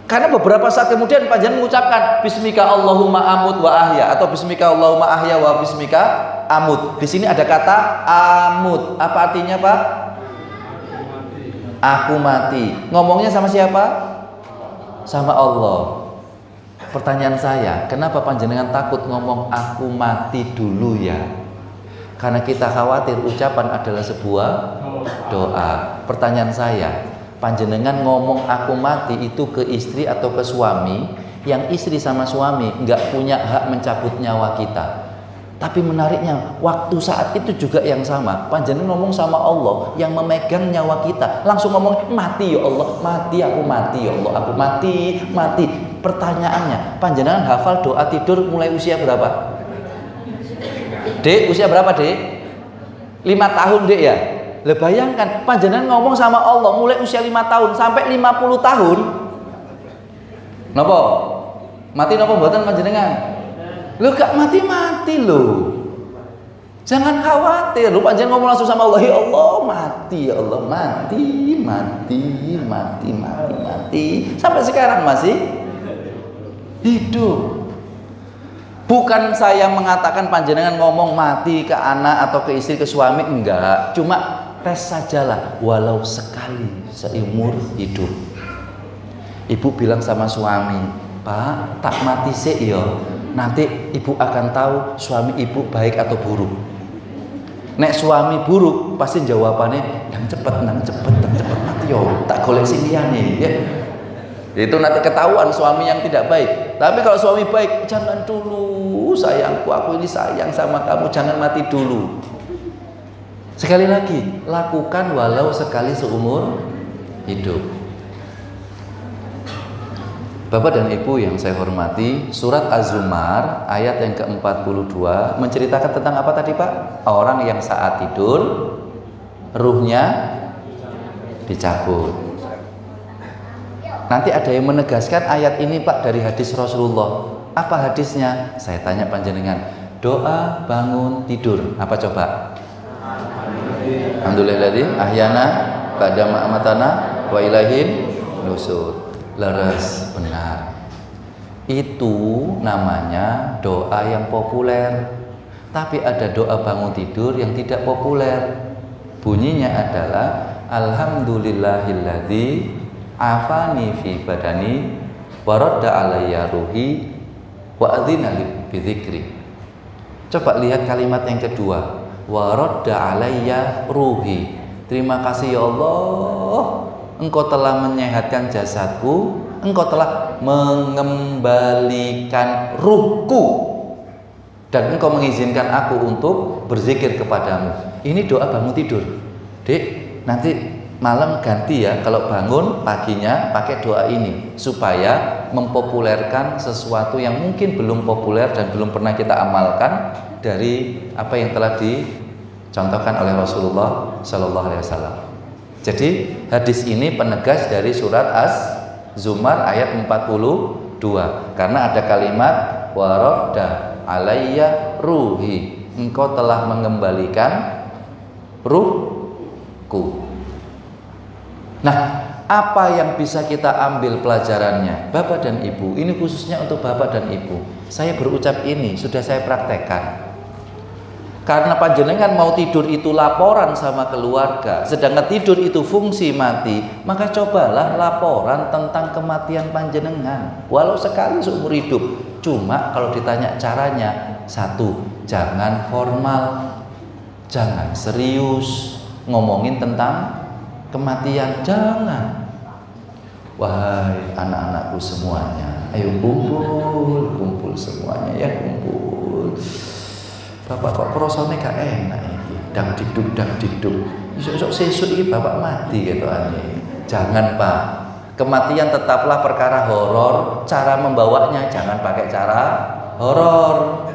Karena beberapa saat kemudian panjenengan mengucapkan Bismika Allahumma amut wa ahya, atau Bismika Allahumma ahya wa bismika amut. Di sini ada kata amut. Apa artinya, Pak? Aku mati. Ngomongnya sama siapa? Sama Allah. Pertanyaan saya, kenapa panjenengan takut ngomong aku mati dulu ya? Karena kita khawatir ucapan adalah sebuah doa. Pertanyaan saya, panjenengan ngomong aku mati itu ke istri atau ke suami, yang istri sama suami nggak punya hak mencabut nyawa kita. Tapi menariknya, waktu saat itu juga yang sama, panjenengan ngomong sama Allah yang memegang nyawa kita, langsung ngomong mati ya Allah, mati aku mati ya Allah, aku mati, mati. Pertanyaannya, panjenengan hafal doa tidur mulai usia berapa? Dek, usia berapa, Dek? 5 tahun, Dek ya? Lah bayangkan, panjenengan ngomong sama Allah mulai usia 5 tahun sampai 50 tahun. Napa? Mati napa mboten panjenengan? Lho gak mati-mati lho. Jangan khawatir. Lho panjenengan ngomong langsung sama Allah, ya Allah, mati ya Allah, mati, mati, mati, mati, mati. Sampai sekarang masih hidup. Bukan saya mengatakan panjenengan ngomong mati ke anak atau ke istri, ke suami, enggak. Cuma tes sajalah, walau sekali seumur hidup. Ibu bilang sama suami, Pak, tak mati sih ya. Nanti ibu akan tahu suami ibu baik atau buruk. Nek suami buruk, pasti jawabannya yang cepet mati yo. Tak golek sing liyane ya. Itu nanti ketahuan suami yang tidak baik. Tapi kalau suami baik, jangan dulu sayangku, aku ini sayang sama kamu, jangan mati dulu. Sekali lagi, lakukan walau sekali seumur hidup. Bapak dan Ibu yang saya hormati, surat Az-Zumar ayat yang ke-42 menceritakan tentang apa tadi, Pak? Orang yang saat tidur ruhnya dicabut. Nanti ada yang menegaskan ayat ini, Pak, dari hadis Rasulullah. Apa hadisnya? Saya tanya panjenengan. Doa bangun tidur. Apa coba? Alhamdulillahilladzi ahyana ba'da ma amatana wa ilaihin nusur. Leres, benar. Itu namanya doa yang populer. Tapi ada doa bangun tidur yang tidak populer. Bunyinya adalah Alhamdulillahilladzi afani fi badani wa radda alayya ruhi wa adzina bi dzikri. Coba lihat kalimat yang kedua, wa radda alayya ruhi. Terima kasih ya Allah, Engkau telah menyehatkan jasadku, Engkau telah mengembalikan ruhku, dan Engkau mengizinkan aku untuk berzikir kepadamu. Ini doa bangun tidur. Dek, nanti malam ganti ya, kalau bangun paginya pakai doa ini supaya mempopulerkan sesuatu yang mungkin belum populer dan belum pernah kita amalkan dari apa yang telah dicontohkan oleh Rasulullah Sallallahu Alaihi Wasallam. Jadi hadis ini penegas dari surat Az-Zumar ayat 42, karena ada kalimat waradda alayya ruhi, engkau telah mengembalikan ruhku. Nah, apa yang bisa kita ambil pelajarannya? Bapak dan Ibu, ini khususnya untuk Bapak dan Ibu. Saya berucap ini sudah saya praktekkan. Karena panjenengan mau tidur itu laporan sama keluarga, sedangkan tidur itu fungsi mati, maka cobalah laporan tentang kematian panjenengan, walau sekali seumur hidup. Cuma kalau ditanya caranya, satu, jangan formal, jangan serius ngomongin tentang kematian, jangan. Wahai anak-anakku semuanya, ayo kumpul semuanya ya, kumpul. Bapak kok prosone gak enak iki, dak dikduk. Isuk-isuk sesuk iki bapak mati gitu aneh. Jangan Pak, kematian tetaplah perkara horor, cara membawanya jangan pakai cara horor.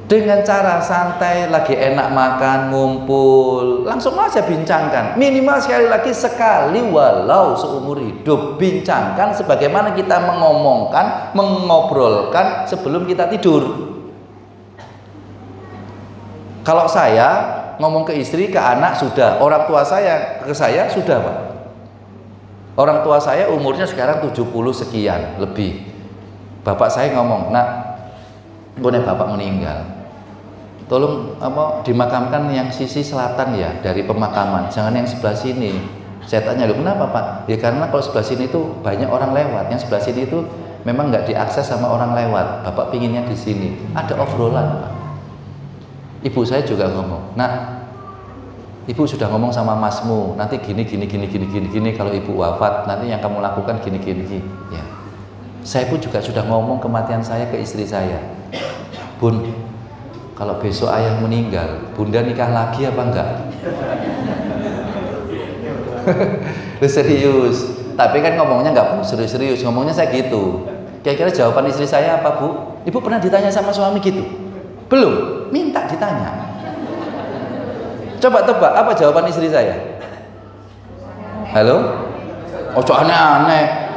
Dengan cara santai, lagi enak makan, ngumpul, langsung aja bincangkan. Minimal sekali lagi, sekali walau seumur hidup, bincangkan sebagaimana kita mengomongkan, mengobrolkan sebelum kita tidur. Kalau saya ngomong ke istri, ke anak sudah, orang tua saya ke saya sudah Pak. Orang tua saya umurnya sekarang 70 sekian lebih. Bapak saya ngomong, nak, boleh bapak meninggal, tolong dimakamkan yang sisi selatan ya dari pemakaman, jangan yang sebelah sini. Saya tanya, loh kenapa Pak? Ya karena kalau sebelah sini itu banyak orang lewat, yang sebelah sini itu memang nggak diakses sama orang lewat. Bapak pinginnya di sini. Ada obrolan Pak. Ibu saya juga ngomong, nah, ibu sudah ngomong sama masmu, nanti gini, kalau ibu wafat, nanti yang kamu lakukan gini. Ya. Saya pun juga sudah ngomong kematian saya ke istri saya. Bun, kalau besok ayah meninggal, bunda nikah lagi apa enggak? Serius. Tapi kan ngomongnya enggak serius, ngomongnya saya gitu. Kira-kira jawaban istri saya apa, Bu? Ibu pernah ditanya sama suami gitu? Belum, minta ditanya. Coba tebak, apa jawaban istri saya? Halo? Ojo aneh-aneh.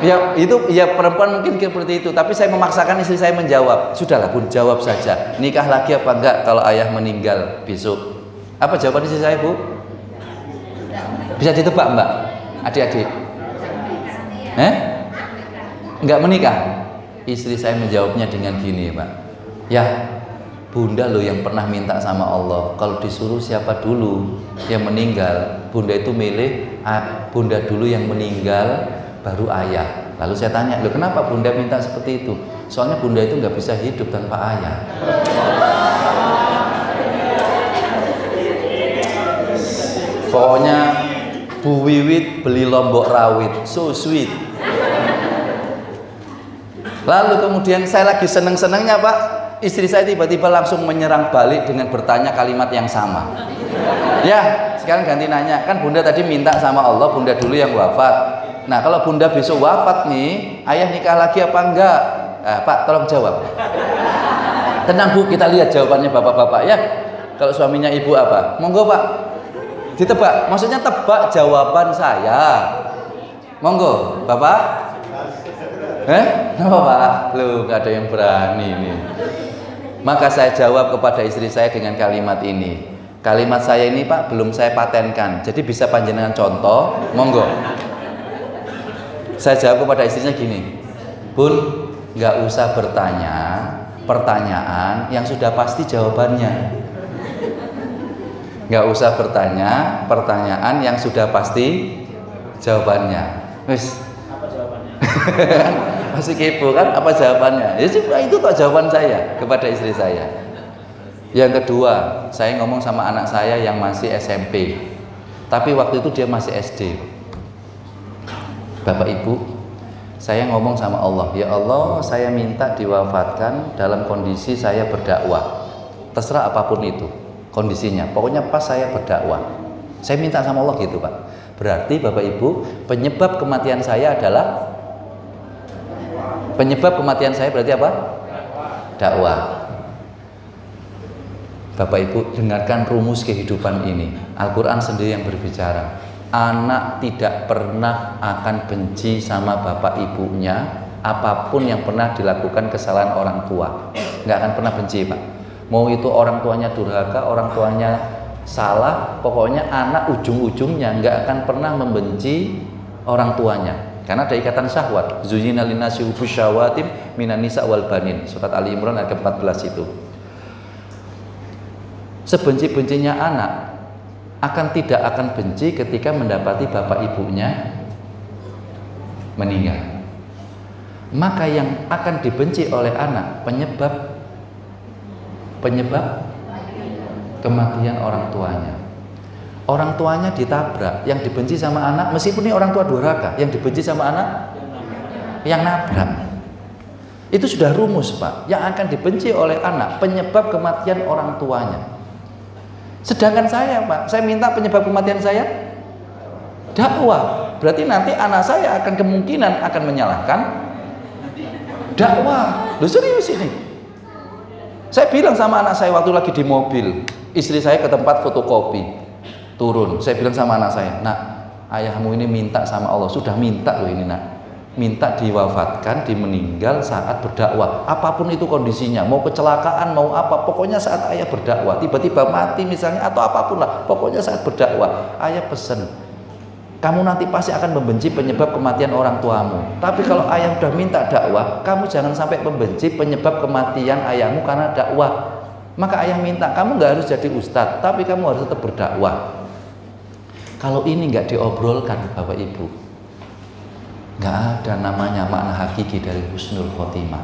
Ya itu, ya perempuan mungkin seperti itu, tapi saya memaksakan istri saya menjawab. Sudahlah Bun, jawab saja. Nikah lagi apa enggak kalau ayah meninggal besok? Apa jawaban istri saya, Bu? Bisa ditebak Mbak? Adik-adik? Enggak menikah? Istri saya menjawabnya dengan gini Pak. Ya, bunda loh yang pernah minta sama Allah, kalau disuruh siapa dulu yang meninggal, bunda itu milih bunda dulu yang meninggal baru ayah. Lalu saya tanya, loh kenapa bunda minta seperti itu? Soalnya bunda itu nggak bisa hidup tanpa ayah. Pokoknya Bu Wiwit beli lombok rawit, so sweet. Lalu kemudian saya lagi seneng-senengnya Pak, istri saya tiba-tiba langsung menyerang balik dengan bertanya kalimat yang sama. Ya, sekarang ganti nanya, kan bunda tadi minta sama Allah bunda dulu yang wafat. Nah, kalau bunda besok wafat nih, ayah nikah lagi apa enggak? Pak, tolong jawab. Tenang Bu, kita lihat jawabannya bapak-bapak ya. Kalau suaminya ibu apa? Monggo Pak, ditebak. Maksudnya tebak jawaban saya. Monggo, Bapak. Kenapa Pak? Loh, nggak ada yang berani nih. Maka saya jawab kepada istri saya dengan kalimat ini. Kalimat saya ini Pak belum saya patenkan, jadi bisa panjenengan contoh, monggo. Saya jawab kepada istrinya gini, Bun, nggak usah bertanya pertanyaan yang sudah pasti jawabannya. Nggak usah bertanya pertanyaan yang sudah pasti jawabannya. Wis. Apa jawabannya? Masih kepo kan apa jawabannya? Ya itu kok jawaban saya kepada istri saya. Yang kedua, saya ngomong sama anak saya yang masih SMP. Tapi waktu itu dia masih SD. Bapak Ibu, saya ngomong sama Allah, ya Allah, saya minta diwafatkan dalam kondisi saya berdakwah. Terserah apapun itu kondisinya, pokoknya pas saya berdakwah. Saya minta sama Allah gitu Pak. Berarti Bapak Ibu, penyebab kematian saya berarti apa? Dakwah. Bapak Ibu, dengarkan rumus kehidupan ini. Al-Quran sendiri yang berbicara. Anak tidak pernah akan benci sama bapak ibunya apapun yang pernah dilakukan kesalahan orang tua. Nggak akan pernah benci, Pak. Mau itu orang tuanya durhaka, orang tuanya salah, pokoknya anak ujung-ujungnya nggak akan pernah membenci orang tuanya. Karena ada ikatan syahwat. Zuyyina linnasi hubbus syahawatim minan nisa wal banin. Surat Ali Imran ayat ke-14 itu. Sebenci-bencinya anak tidak akan benci ketika mendapati bapak ibunya meninggal. Maka yang akan dibenci oleh anak penyebab kematian orang tuanya. Orang tuanya ditabrak, yang dibenci sama anak, meskipun ini orang tua durhaka, yang dibenci sama anak yang nabrak. Itu sudah rumus, Pak. Yang akan dibenci oleh anak penyebab kematian orang tuanya. Sedangkan saya, Pak, saya minta penyebab kematian saya dakwah. Berarti nanti anak saya akan kemungkinan akan menyalahkan dakwah. Loh, serius ini. Saya bilang sama anak saya waktu lagi di mobil, istri saya ke tempat fotokopi, turun. Saya bilang sama anak saya, "Nak, ayahmu ini minta sama Allah, sudah minta loh ini, Nak. Minta diwafatkan, dimeninggal saat berdakwah. Apapun itu kondisinya, mau kecelakaan, mau apa, pokoknya saat ayah berdakwah, tiba-tiba mati misalnya atau apapun lah, pokoknya saat berdakwah. Ayah pesen, kamu nanti pasti akan membenci penyebab kematian orang tuamu. Tapi kalau ayah sudah minta dakwah, kamu jangan sampai membenci penyebab kematian ayahmu karena dakwah. Maka ayah minta, kamu nggak harus jadi ustadz, tapi kamu harus tetap berdakwah." Kalau ini nggak diobrolkan, Bapak Ibu, nggak ada namanya makna hakiki dari husnul khotimah.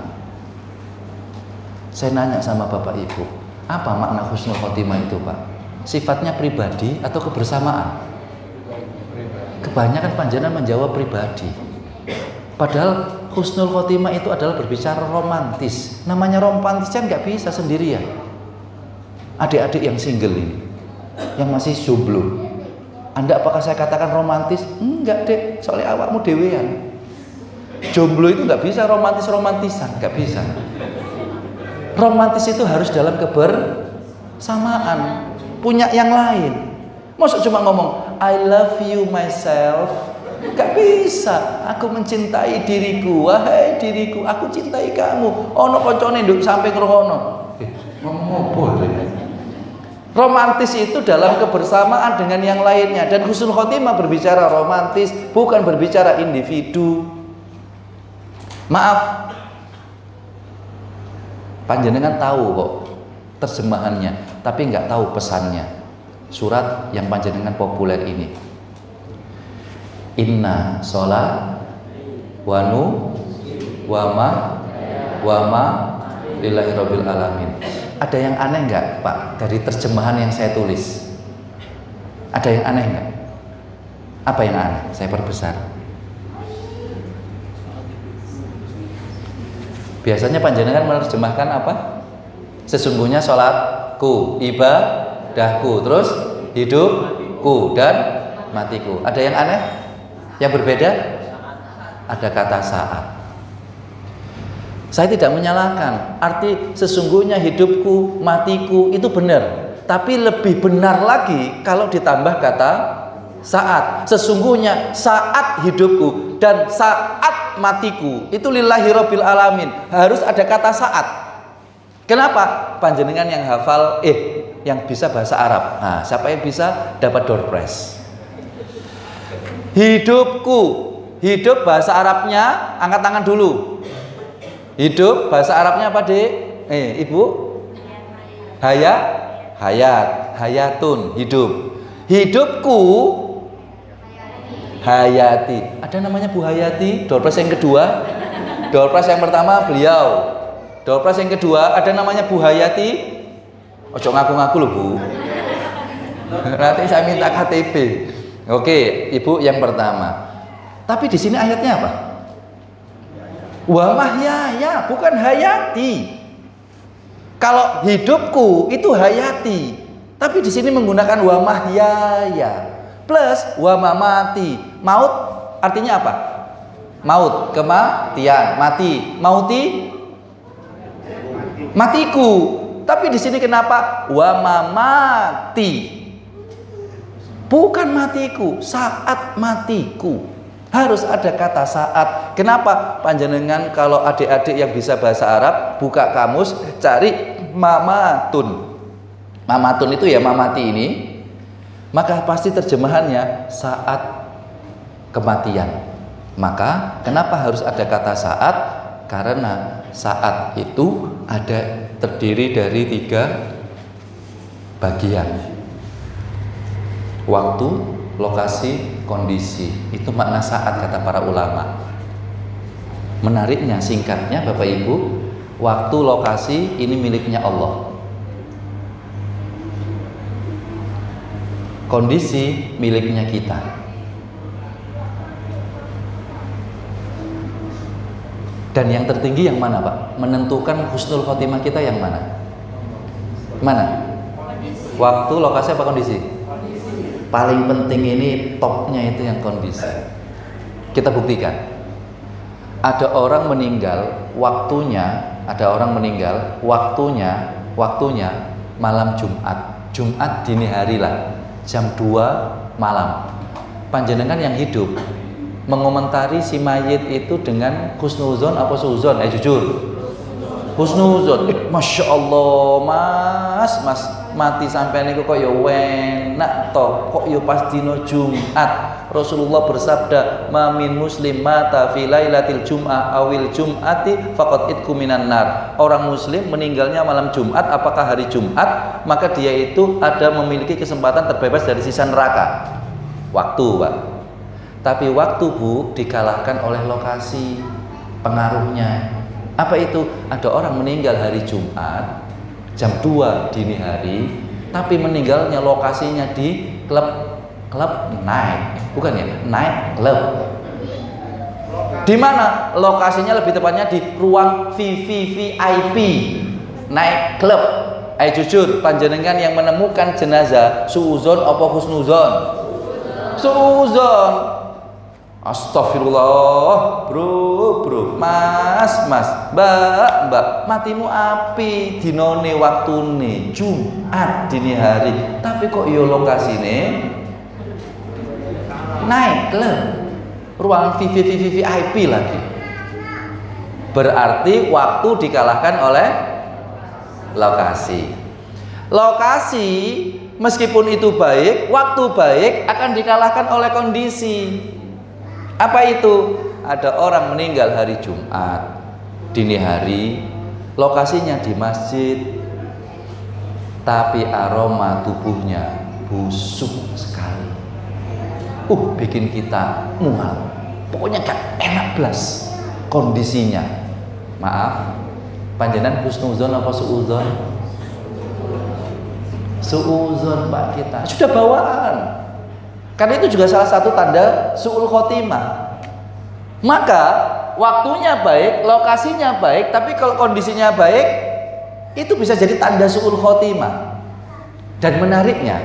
Saya nanya sama Bapak Ibu, apa makna husnul khotimah itu, Pak? Sifatnya pribadi atau kebersamaan? Kebanyakan panjenengan menjawab pribadi. Padahal husnul khotimah itu adalah berbicara romantis. Namanya romantis kan nggak bisa sendirian. Adik-adik yang single ini, yang masih jomblo, Anda apakah saya katakan romantis? Enggak, Dek, soalnya awakmu dewean. Jomblo itu nggak bisa romantisan, nggak bisa. Romantis itu harus dalam kebersamaan, punya yang lain. Maksud cuma ngomong I love you myself, nggak bisa. Aku mencintai diriku, wahai diriku, aku cintai kamu. Ono koncone nduk sampai ngrungono. Ngomong apa ini? Romantis itu dalam kebersamaan dengan yang lainnya. Dan husnul khotimah berbicara romantis, bukan berbicara individu. Maaf, panjenengan tahu kok terjemahannya, tapi nggak tahu pesannya. Surat yang panjenengan populer ini, Inna sholat wanu wama lillahi rabbil alamin. Ada yang aneh nggak, Pak, dari terjemahan yang saya tulis? Ada yang aneh nggak? Apa yang aneh? Saya perbesar. Biasanya panjenengan menerjemahkan apa? Sesungguhnya sholatku, ibadahku, terus hidupku dan matiku. Ada yang aneh? Yang berbeda? Ada kata saat. Saya tidak menyalahkan. Arti sesungguhnya hidupku, matiku itu benar. Tapi lebih benar lagi kalau ditambah kata saat. Sesungguhnya saat hidupku dan saat matiku itu lillahi rabbil alamin. Harus ada kata saat. Kenapa? Panjenengan yang hafal yang bisa bahasa Arab. Nah, siapa yang bisa dapat door prize. Hidupku. Hidup bahasa Arabnya angkat tangan dulu. Hidup bahasa Arabnya apa, Dek? Ibu? Hayatun, hidup. Hidupku hayati. Ada namanya Bu Hayati. Door prize yang kedua. Door prize yang pertama beliau. Door prize yang kedua ada namanya Bu Hayati. Ojo ngaku-ngaku loh, Bu. Nanti saya minta KTP. Oke, Ibu yang pertama. Tapi di sini ayatnya apa? Wa mahyaya, bukan hayati. Kalau hidupku itu hayati, tapi di sini menggunakan wa mahyaya plus wa mamati. Maut artinya apa? Maut, kematian, mati. Matiku. Tapi di sini kenapa wa mamati? Bukan matiku, saat matiku. Harus ada kata saat. Kenapa? Panjenengan kalau adik-adik yang bisa bahasa Arab, buka kamus, cari mamatun. Mamatun itu ya mamati ini. Maka pasti terjemahannya saat kematian. Maka kenapa harus ada kata saat? Karena saat itu ada terdiri dari 3 bagian. Waktu, lokasi, kondisi. Itu makna saat kata para ulama. Menariknya, singkatnya Bapak Ibu, waktu, lokasi ini miliknya Allah. Kondisi miliknya kita. Dan yang tertinggi yang mana Pak? Menentukan husnul khotimah kita yang mana? Mana? Waktu, lokasi apa kondisi? Paling penting ini topnya itu yang kondisi. Kita buktikan. Ada orang meninggal waktunya malam Jumat dini hari lah, jam 2 malam. Panjenengan yang hidup mengomentari si mayit itu dengan husnuzon apa suuzon? Jujur. Husnuzon. Masya Allah mas mati sampai niku kok ya enak toh, kok ya pas dino Jumat. Rasulullah bersabda, "Ma min muslim mata fi lailatil jum'ah awil jum'ati faqad idku minan nar." Orang muslim meninggalnya malam Jumat, apakah hari Jumat, maka dia itu ada memiliki kesempatan terbebas dari sisa neraka. Waktu, Pak. Tapi waktu, Bu, dikalahkan oleh lokasi pengaruhnya. Apa itu? Ada orang meninggal hari Jumat jam 2 dini hari, tapi meninggalnya lokasinya di klub night, bukan ya? Night club. Di mana? Lokasinya lebih tepatnya di ruang VVVIP night club. Ayo jujur, panjenengan yang menemukan jenazah suuzon apa husnuzon? Suuzon. Astagfirullah, bro, mas, mbak, matimu api dinone waktune Jumat dini hari, tapi kok yo lokasine naik klub, ruang VIP lagi. Berarti waktu dikalahkan oleh lokasi. Lokasi meskipun itu baik, waktu baik akan dikalahkan oleh kondisi. Apa itu? Ada orang meninggal hari Jumat dini hari, lokasinya di masjid, tapi aroma tubuhnya busuk sekali. Bikin kita mual. Pokoknya gak enak belas kondisinya. Maaf, panjenengan husnuzon apa suuzon? Suuzon Pak kita. Sudah bawaan. Karena itu juga salah satu tanda su'ul khotimah. Maka waktunya baik, lokasinya baik, tapi kalau kondisinya baik, itu bisa jadi tanda su'ul khotimah. Dan menariknya,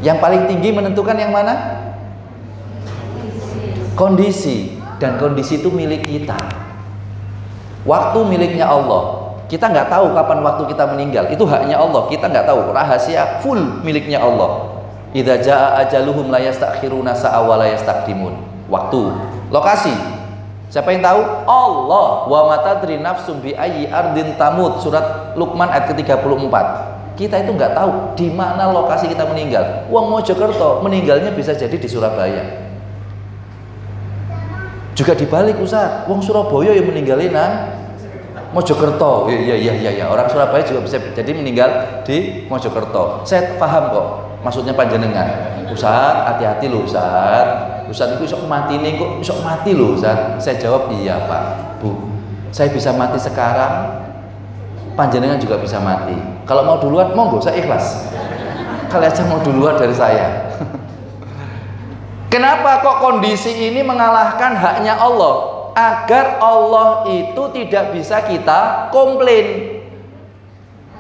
yang paling tinggi menentukan yang mana? Kondisi. Dan kondisi itu milik kita. Waktu miliknya Allah. Kita nggak tahu kapan waktu kita meninggal. Itu haknya Allah. Kita nggak tahu. Rahasia full miliknya Allah. Idza jaa ajaluhum la yastakhiruna sa'a wa la yastaqdimun. Waktu, lokasi. Siapa yang tahu? Allah. Wa ma tadri nafsum bi ayyi ardin tamut. Surat Luqman ayat ke-34. Kita itu nggak tahu di mana lokasi kita meninggal. Wong Mojokerto meninggalnya bisa jadi di Surabaya. Juga dibalik Ustaz. Wong Surabaya yang meninggalin Mojokerto. Iya. Orang Surabaya juga bisa jadi meninggal di Mojokerto. Saya paham kok. Maksudnya panjenengan, Ustaz, hati-hati loh Ustaz. Ustaz itu sok mati nih, kok sok mati loh Ustaz. Saya jawab, iya Pak, Bu. Saya bisa mati sekarang, panjenengan juga bisa mati. Kalau mau duluan, monggo, saya ikhlas. Kalian aja mau duluan dari saya. Kenapa kok kondisi ini mengalahkan haknya Allah? Agar Allah itu tidak bisa kita komplain.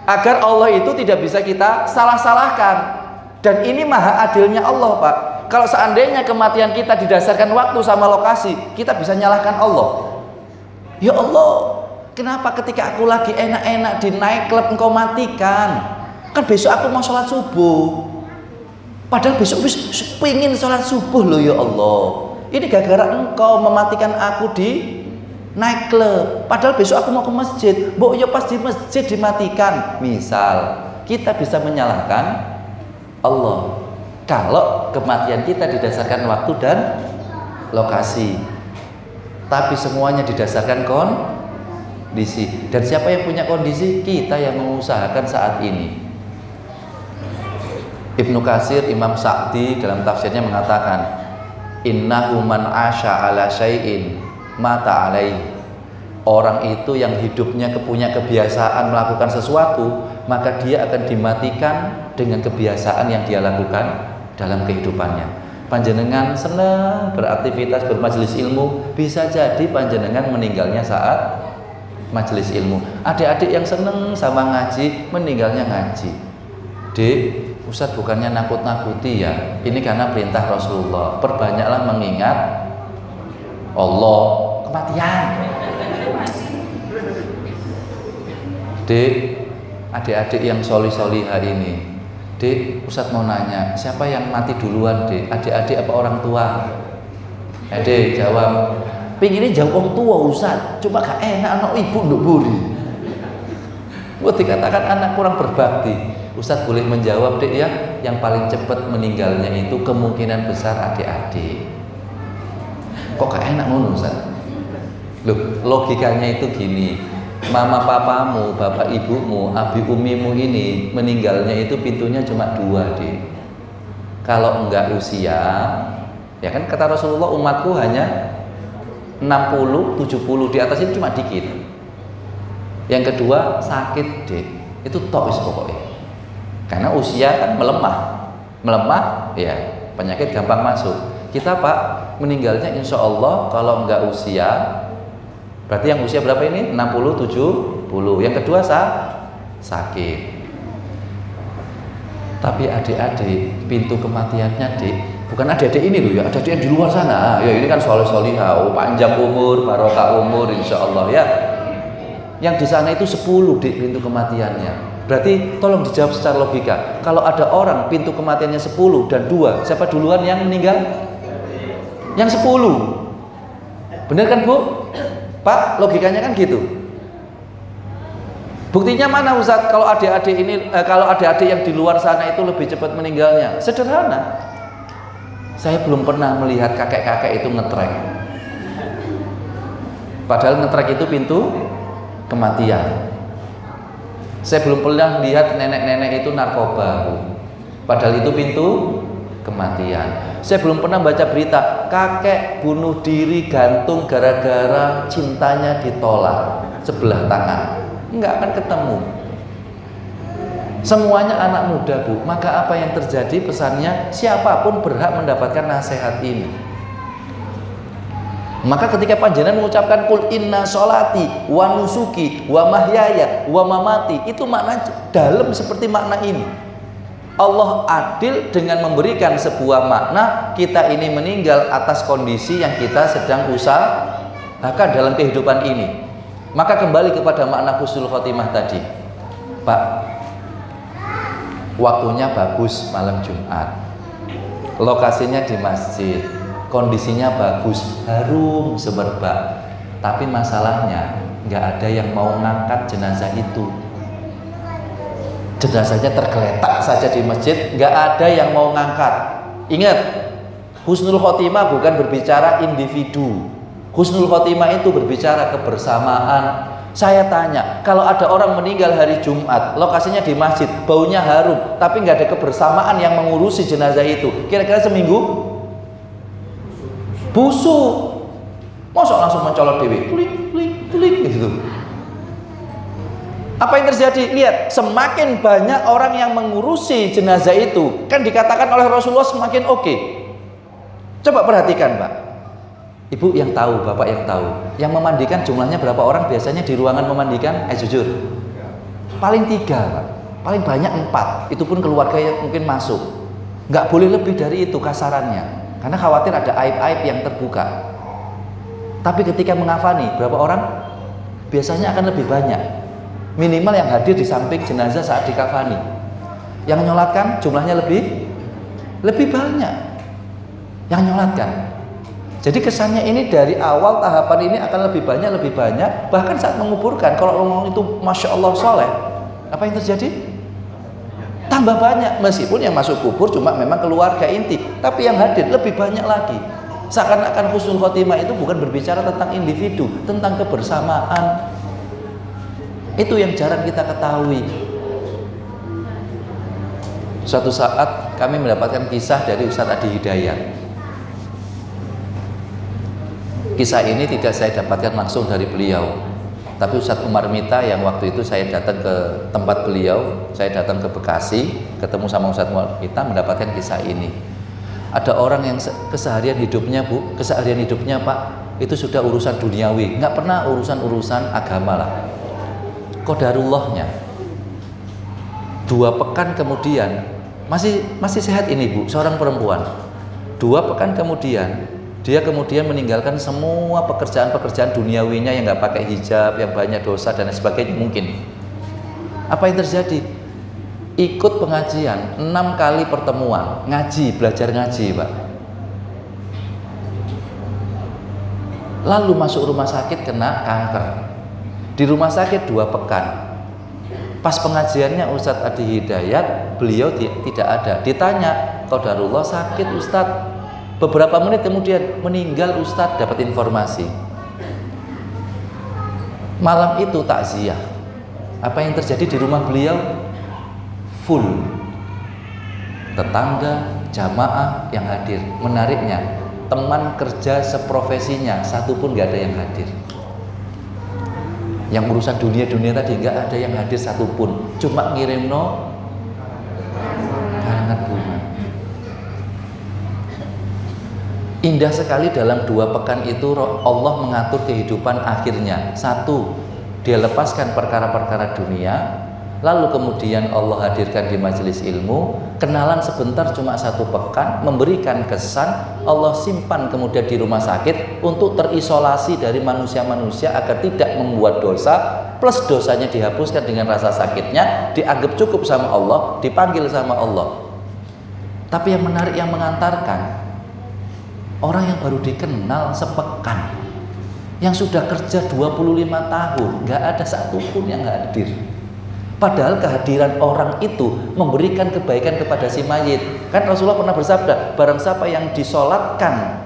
Agar Allah itu tidak bisa kita salah-salahkan. Dan ini maha adilnya Allah, Pak. Kalau seandainya kematian kita didasarkan waktu sama lokasi, kita bisa nyalahkan Allah. Ya Allah, Kenapa ketika aku lagi enak-enak di night club engkau matikan? Kan besok aku mau sholat subuh. Padahal besok pengen sholat subuh loh ya Allah. Ini gara-gara engkau mematikan aku di night club. Padahal besok aku mau ke masjid. Mbok ya pas di masjid dimatikan. Misal, kita bisa menyalahkan Allah kalau kematian kita didasarkan waktu dan lokasi. Tapi semuanya didasarkan kondisi. Dan siapa yang punya kondisi? Kita yang mengusahakan saat ini. Ibnu Katsir, Imam Sa'di dalam tafsirnya mengatakan, innahu man asya ala syai'in mata alaihi. Orang itu yang hidupnya punya kebiasaan melakukan sesuatu, maka dia akan dimatikan dengan kebiasaan yang dia lakukan dalam kehidupannya. Panjenengan senang beraktivitas bermajelis ilmu, bisa jadi panjenengan meninggalnya saat majelis ilmu. Adik-adik yang senang sama ngaji, meninggalnya ngaji. Dek, Ustadz bukannya nakut-nakuti ya, ini karena perintah Rasulullah. Perbanyaklah mengingat Allah. Kematian. Dek, adik-adik yang soli-solihah ini, Dek, Ustadz mau nanya, siapa yang mati duluan, Dek? Adik-adik apa orang tua? Dek, jawab. Pengennya jauh orang tua, Ustadz. Cuma gak enak anak ibu nduk buri. Buat dikatakan anak kurang berbakti. Ustadz boleh menjawab, Dek, ya, yang paling cepat meninggalnya itu kemungkinan besar adik-adik. Kok gak enak ngono, Ustadz? Loh, logikanya itu gini. Mama papamu, bapak ibumu, abi umimu ini meninggalnya itu pintunya cuma 2, Dek. Kalau enggak usia, ya kan kata Rasulullah, umatku hanya 60, 70, di atas itu cuma dikit. Yang kedua, sakit, Dek. Itu tok wis pokoknya. Karena usia kan melemah, ya penyakit gampang masuk. Kita Pak meninggalnya insya Allah kalau enggak usia, berarti yang usia berapa ini? 60, 70. Yang kedua sakit. Tapi adik-adik, pintu kematiannya, Dik, bukan adik-adik ini loh ya, adik-adik yang di luar sana. Ya ini kan soleh-solihah, panjang umur, barokah umur insya Allah ya. Yang di sana itu 10, Dik, pintu kematiannya. Berarti tolong dijawab secara logika. Kalau ada orang pintu kematiannya 10 dan 2, siapa duluan yang meninggal? Yang 10. Benar kan, Bu? Pak, logikanya kan gitu. Buktinya mana, Ustaz? Kalau adik-adik ini, kalau adik-adik yang di luar sana itu lebih cepat meninggalnya. Sederhana. Saya belum pernah melihat kakek-kakek itu ngetrek. Padahal ngetrek itu pintu kematian. Saya belum pernah lihat nenek-nenek itu narkoba, padahal itu pintu kematian. Saya belum pernah baca berita kakek bunuh diri gantung gara-gara cintanya ditolak sebelah tangan. Enggak akan ketemu. Semuanya anak muda, Bu. Maka apa yang terjadi? Pesannya, siapapun berhak mendapatkan nasihat ini. Maka ketika panjenengan mengucapkan kul inna sholati wa nusuki wa mahyaya wa mamati, itu makna dalam seperti makna ini. Allah adil dengan memberikan sebuah makna, kita ini meninggal atas kondisi yang kita sedang usahakan dalam kehidupan ini. Maka kembali kepada makna husnul khotimah tadi. Pak, waktunya bagus malam Jumat, lokasinya di masjid, kondisinya bagus, harum semerbak. Tapi masalahnya nggak ada yang mau ngangkat jenazah itu. Jenazahnya tergeletak saja di masjid, nggak ada yang mau ngangkat. Ingat, husnul khotimah bukan berbicara individu. Husnul khotimah itu berbicara kebersamaan. Saya tanya, kalau ada orang meninggal hari Jumat, lokasinya di masjid, baunya harum, tapi nggak ada kebersamaan yang mengurusi jenazah itu, kira-kira seminggu busuk. Masa langsung mencolot dewi, klik gitu. Apa yang terjadi? Lihat, semakin banyak orang yang mengurusi jenazah itu, kan dikatakan oleh Rasulullah semakin oke. Coba perhatikan, Pak. Ibu yang tahu, Bapak yang tahu, yang memandikan jumlahnya berapa orang biasanya di ruangan memandikan? Jujur, paling 3, Pak. Paling banyak 4. Itu pun keluarga yang mungkin masuk. Nggak boleh lebih dari itu kasarannya. Karena khawatir ada aib-aib yang terbuka. Tapi ketika mengafani, berapa orang? biasanya akan lebih banyak. Minimal yang hadir di samping jenazah saat dikafani. Yang nyolatkan jumlahnya lebih banyak. Yang nyolatkan. Jadi kesannya ini dari awal tahapan ini akan lebih banyak. Bahkan saat menguburkan, kalau orang itu Masya Allah soleh, apa yang terjadi? Tambah banyak. Meskipun yang masuk kubur cuma memang keluarga inti, tapi yang hadir lebih banyak lagi. Seakan-akan husnul khotimah itu bukan berbicara tentang individu, tentang kebersamaan. Itu yang jarang kita ketahui. Suatu saat kami mendapatkan kisah dari Ustadz Adi Hidayat. Kisah ini tidak saya dapatkan langsung dari beliau, tapi Ustadz Umar Mita yang waktu itu saya datang ke tempat beliau, saya datang ke Bekasi, ketemu sama Ustadz Umar Mita, mendapatkan kisah ini. Ada orang yang keseharian hidupnya Pak, itu sudah urusan duniawi, nggak pernah urusan agama lah. Qadarullahnya 2 pekan kemudian masih sehat ini Bu, seorang perempuan. 2 pekan kemudian dia meninggalkan semua pekerjaan duniawinya yang nggak pakai hijab, yang banyak dosa dan sebagainya mungkin. Apa yang terjadi? Ikut pengajian 6 kali pertemuan, belajar ngaji Pak. Lalu masuk rumah sakit kena kanker. Di rumah sakit 2 pekan. Pas pengajiannya Ustadz Adi Hidayat, beliau tidak ada. Ditanya, qadarullah sakit Ustadz. Beberapa menit kemudian meninggal Ustadz, dapat informasi. Malam itu takziah. Apa yang terjadi di rumah beliau? Full. Tetangga, jamaah yang hadir. Menariknya, teman kerja seprofesinya satupun gak ada yang hadir. Yang urusan dunia tadi gak ada yang hadir satupun. Cuma ngirim hangat bunga. Indah sekali dalam 2 pekan itu Allah mengatur kehidupan akhirnya. 1, dia lepaskan perkara-perkara dunia. Lalu kemudian Allah hadirkan di majelis ilmu, kenalan sebentar cuma 1 pekan, memberikan kesan, Allah simpan kemudian di rumah sakit untuk terisolasi dari manusia-manusia agar tidak membuat dosa, plus dosanya dihapuskan dengan rasa sakitnya, dianggap cukup sama Allah, dipanggil sama Allah. Tapi yang menarik yang mengantarkan, orang yang baru dikenal sepekan, yang sudah kerja 25 tahun, gak ada satupun yang hadir. Padahal kehadiran orang itu memberikan kebaikan kepada si mayit. Kan Rasulullah pernah bersabda, barang siapa yang disolatkan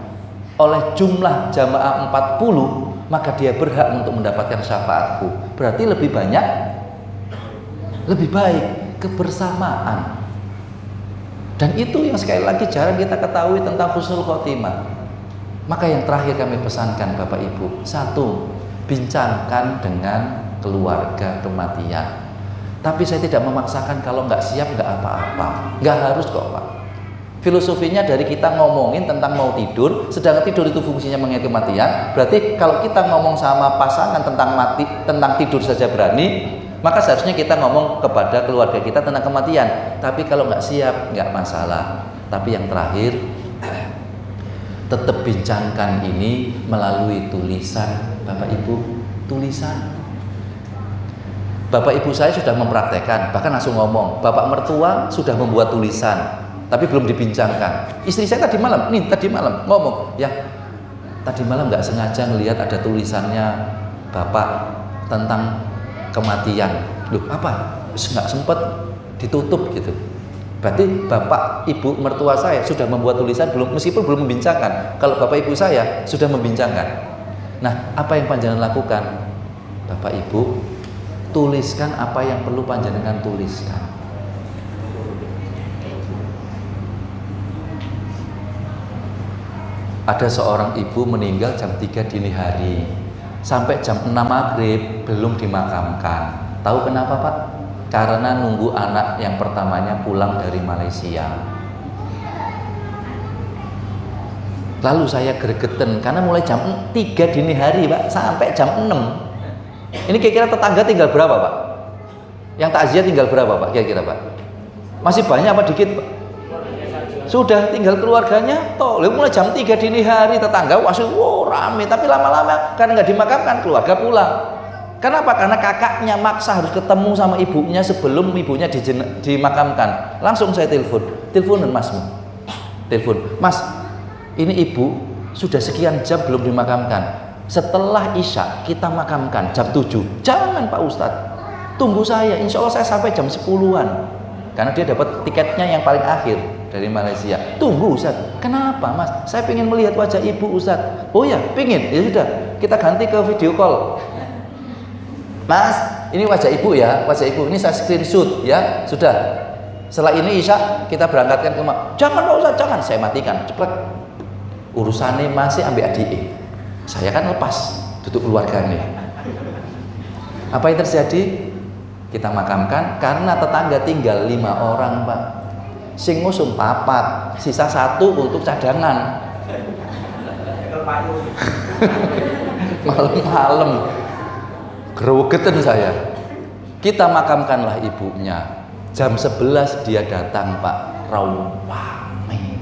oleh jumlah jamaah 40, maka dia berhak untuk mendapatkan syafaatku. Berarti lebih banyak, lebih baik kebersamaan. Dan itu yang sekali lagi jarang kita ketahui tentang husnul khotimah. Maka yang terakhir kami pesankan Bapak Ibu, 1, bincangkan dengan keluarga kematian. Tapi saya tidak memaksakan, kalau nggak siap nggak apa-apa, nggak harus kok Pak. Filosofinya dari kita ngomongin tentang mau tidur, sedangkan tidur itu fungsinya mengingat kematian. Berarti kalau kita ngomong sama pasangan tentang tidur saja berani, maka seharusnya kita ngomong kepada keluarga kita tentang kematian. Tapi kalau nggak siap nggak masalah. Tapi yang terakhir, tetap bincangkan ini melalui tulisan Bapak Ibu, tulisan. Bapak ibu saya sudah mempraktekkan, bahkan langsung ngomong, bapak mertua sudah membuat tulisan, tapi belum dibincangkan. Istri saya tadi malam ngomong, ya tadi malam nggak sengaja ngelihat ada tulisannya bapak tentang kematian. Loh apa? Nggak sempet ditutup gitu. Berarti bapak ibu mertua saya sudah membuat tulisan meskipun belum membincangkan. Kalau bapak ibu saya sudah membincangkan. Nah, apa yang panjenengan lakukan? Bapak ibu, tuliskan apa yang perlu panjenengan tuliskan. Ada seorang ibu meninggal jam 3 dini hari, sampai jam 6 maghrib belum dimakamkan. Tahu kenapa Pak? Karena nunggu anak yang pertamanya pulang dari Malaysia. Lalu saya gregetan karena mulai jam 3 dini hari Pak sampai jam 6. Ini kira-kira tetangga tinggal berapa Pak? Yang takziah tinggal berapa Pak kira-kira Pak? Masih banyak apa dikit Pak? Sudah tinggal keluarganya toh. Mulai jam 3 dini hari tetangga rame, tapi lama-lama karena nggak dimakamkan keluarga pulang. Kenapa? Karena kakaknya maksa harus ketemu sama ibunya sebelum ibunya dimakamkan. Langsung saya teleponan masmu. Telepon, Mas, ini ibu sudah sekian jam belum dimakamkan. Setelah Isya kita makamkan jam 7. Jangan Pak Ustadz, tunggu saya, insya Allah saya sampai jam 10-an. Karena dia dapat tiketnya yang paling akhir dari Malaysia. Tunggu Ustaz. Kenapa Mas? Saya ingin melihat wajah ibu Ustaz. Oh ya, pingin? Ya sudah, kita ganti ke video call. Mas, ini wajah ibu ya, wajah ibu. Ini saya screenshot ya, sudah. Setelah ini Isya kita berangkatkan ke Jangan Pak Ustaz, jangan. Saya matikan, cepat. Urusannya masih ambil adik. Saya kan lepas, duduk keluarganya. Apa yang terjadi? Kita makamkan karena tetangga tinggal 5 orang Pak. Sing ngusung 4, sisa 1 untuk cadangan. Malam-malam gregetan saya. Kita makamkanlah ibunya. Jam 11 dia datang Pak, rawame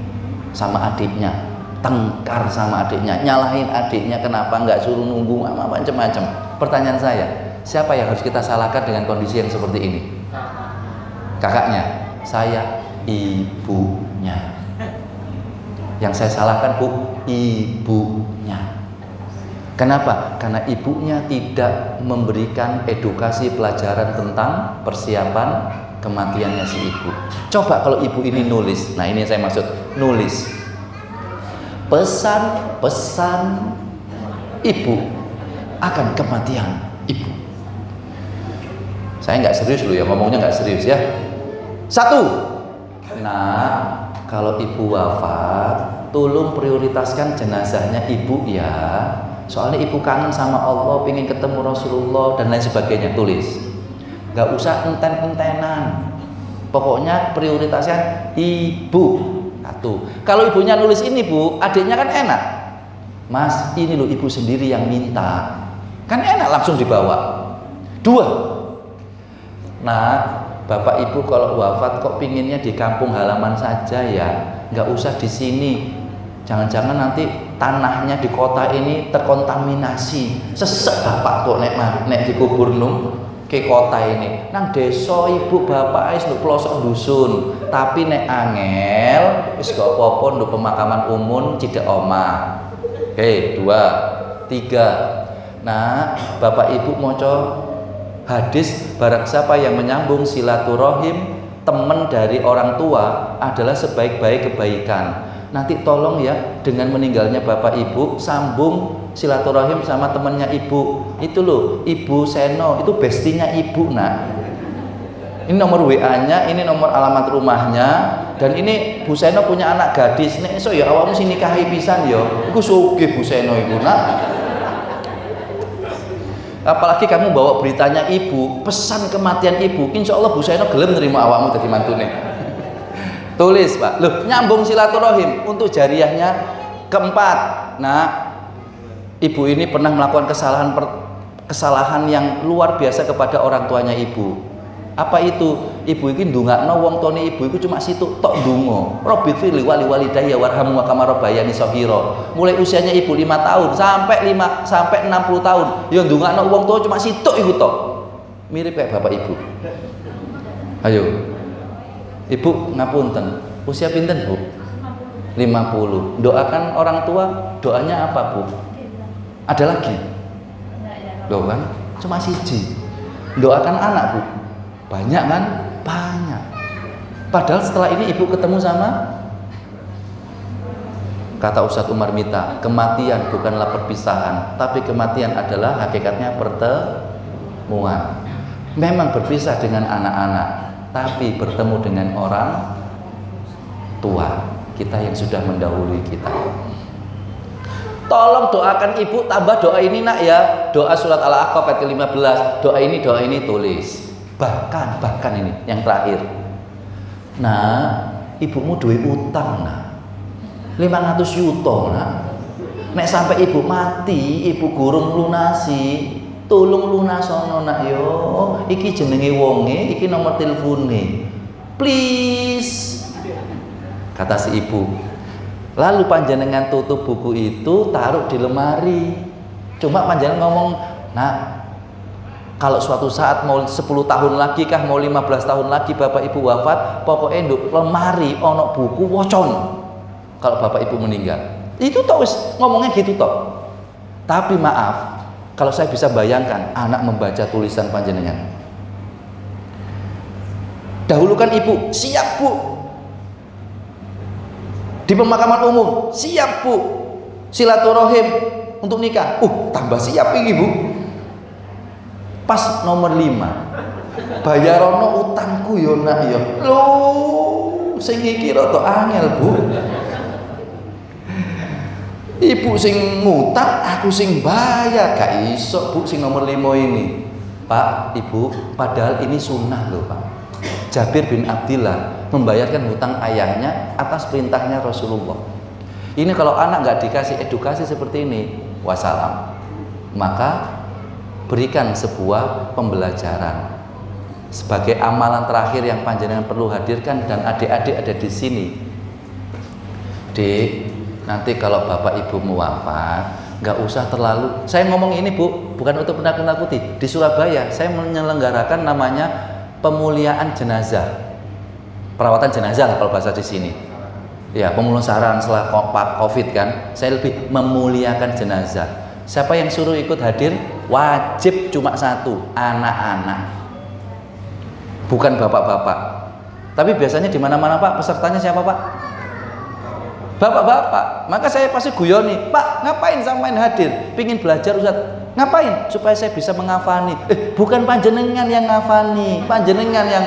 sama adiknya, tengkar sama adiknya, nyalahin adiknya kenapa nggak suruh nunggu macam-macam. Pertanyaan saya, siapa yang harus kita salahkan dengan kondisi yang seperti ini? Kakaknya, saya, ibunya. Yang saya salahkan Bu, ibunya. Kenapa? Karena ibunya tidak memberikan edukasi pelajaran tentang persiapan kematiannya si ibu. Coba kalau ibu ini nulis, nah ini yang saya maksud, nulis pesan-pesan ibu akan kematian ibu. Saya nggak serius loh ya, ngomongnya nggak serius ya. 1, nah kalau ibu wafat, tolong prioritaskan jenazahnya ibu ya. Soalnya ibu kangen sama Allah, pengen ketemu Rasulullah dan lain sebagainya. Tulis, nggak usah enten-entenan. Pokoknya prioritasnya ibu. 1. Kalau ibunya nulis ini Bu, adiknya kan enak. Mas, ini loh ibu sendiri yang minta. Kan enak langsung dibawa. 2. Nah, Bapak Ibu kalau wafat kok pinginnya di kampung halaman saja ya, nggak usah di sini. Jangan-jangan nanti tanahnya di kota ini terkontaminasi. Sesek Bapak kok nek dikubur nung ke kota ini. Nang desa ibu bapak wis nduk pelosok dusun, tapi nek angel wis gak apa-apa nduk pemakaman umum cedek omah. 2, 3. Nah, Bapak Ibu maca hadis, barang siapa yang menyambung silaturahim teman dari orang tua adalah sebaik-baik kebaikan. Nanti tolong ya, dengan meninggalnya Bapak Ibu sambung silaturahim sama temannya ibu. Itu loh, Ibu Seno, itu bestinya ibu nak. Ini nomor WA-nya, ini nomor alamat rumahnya, dan ini Bu Seno punya anak gadis. Nek iso ya awakmu sing nikahi pisan ya. Iku sugih Bu Seno iku nak. Apalagi kamu bawa beritanya ibu, pesan kematian ibu, insya Allah Bu Seno gelem nerima awakmu dadi mantune. Tulis Pak, loh nyambung silaturahim untuk jariahnya. 4. Nah, ibu ini pernah melakukan kesalahan yang luar biasa kepada orang tuanya ibu. Apa itu? Ibu ini ndongakno wong tuane ibu itu cuma situ tok ndonga. Rabbil fili wali walidayya warhamu kama rabbayani shaghira. Mulai usianya ibu 5 tahun sampai 60 tahun, ya ndongakno wong tua cuma situ iku tok. Mirip kayak bapak ibu. Ayo. Ibu ngapunten, usia pinten Bu? 50. Doakan orang tua, doanya apa Bu? Ada lagi? Loh kan? Cuma siji. Doakan anak Bu? Banyak kan? Banyak. Padahal setelah ini ibu ketemu sama, kata Ustadz Umar Mita, kematian bukanlah perpisahan, tapi kematian adalah hakikatnya pertemuan. Memang berpisah dengan anak-anak, tapi bertemu dengan orang tua kita yang sudah mendahului kita. Tolong doakan ibu, tambah doa ini nak ya, doa surat Al-Ahqaf ayat ke-15. Doa ini tulis. Bahkan ini yang terakhir. Nah, ibumu duwe utang nah 500 juta nah. Nek sampai ibu mati, ibu gurung lunasi, tolong lunasono nak yo. Iki jenenge wonge, iki nomor telpone. Please. Kata si ibu. Lalu panjenengan tutup buku itu, taruh di lemari. Cuma panjenengan ngomong, "Nak, Kalau suatu saat mau 10 tahun lagi kah, mau 15 tahun lagi bapak ibu wafat, pokoknya nduk lemari ono buku wocon kalau bapak ibu meninggal. Itu toh ngomongnya gitu toh. Tapi maaf, kalau saya bisa bayangkan anak membaca tulisan panjenengan. Dahulukan ibu, siap bu. Di pemakaman umum, siap bu. Silaturahim untuk nikah, tambah siap ini bu. Pas nomor 5 bayarono utangku yo nak yo. Loh, sing iki rada angel bu. Ibu sing ngutang, aku sing bayar, gak iso bu sing nomor 5 ini. Pak, ibu, padahal ini sunnah loh pak. Jabir bin Abdillah membayarkan hutang ayahnya atas perintahnya Rasulullah. Ini kalau anak nggak dikasih edukasi seperti ini, wassalam. Maka berikan sebuah pembelajaran sebagai amalan terakhir yang panjenengan perlu hadirkan, dan adik-adik ada di sini. Dek, nanti kalau bapak ibu wafat, nggak usah terlalu. Saya ngomong ini bu, bukan untuk menakut-nakuti. Di Surabaya, saya menyelenggarakan namanya pemuliaan jenazah, perawatan jenazah kalau bahasa di sini. Ya, pemulasaran setelah COVID kan, saya lebih memuliakan jenazah. Siapa yang suruh ikut hadir? Wajib cuma satu, anak-anak, bukan bapak-bapak. Tapi biasanya di mana-mana pak, pesertanya siapa pak? Bapak-bapak. Maka saya pasti guyoni, pak ngapain sampean hadir? Pingin belajar Ustaz. Ngapain? Supaya saya bisa menghafani. Bukan panjenengan yang ngafani, panjenengan yang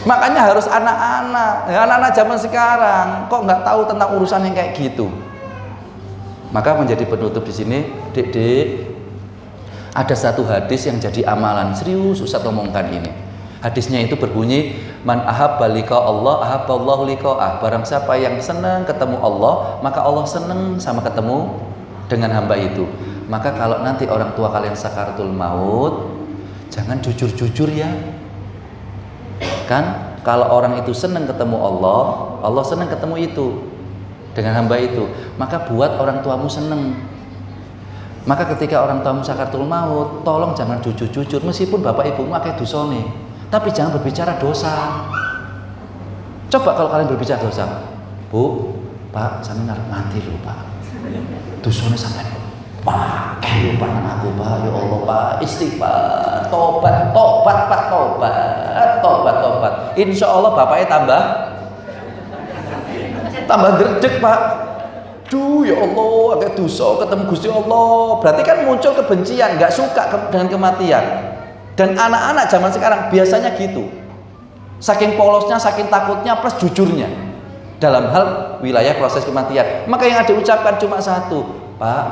makanya harus anak-anak zaman sekarang kok nggak tahu tentang urusan yang kayak gitu. Maka menjadi penutup di sini, dek, ada satu hadis yang jadi amalan serius Ustaz ngomongkan ini. Hadisnya itu berbunyi, man ahabba liqa Allah ahabballahu liqa'ah. Barang siapa yang senang ketemu Allah, maka Allah senang sama ketemu dengan hamba itu. Maka kalau nanti orang tua kalian sakaratul maut, jangan jujur-jujur ya. Kan kalau orang itu senang ketemu Allah, Allah senang ketemu itu dengan hamba itu, maka buat orang tuamu senang. Maka ketika orang tuamu sakaratul maut, tolong jangan jujur-jujur, meskipun bapak ibumu akeh dosane, tapi jangan berbicara dosa. Coba kalau kalian berbicara dosa, bu, pak, sampe ngarep mati lho pak, dosane sampai pakai lupa nang aku pak, ya Allah pak, istighfar, tobat pak, tobat. Insya Allah bapaknya tambah dredeg pak. Duh ya Allah, agak dosa ketemu Gusti Allah. Berarti kan muncul kebencian, nggak suka dengan kematian. Dan anak-anak zaman sekarang biasanya gitu. Saking polosnya, saking takutnya, plus jujurnya dalam hal wilayah proses kematian. Maka yang ada ucapkan cuma satu, Pak,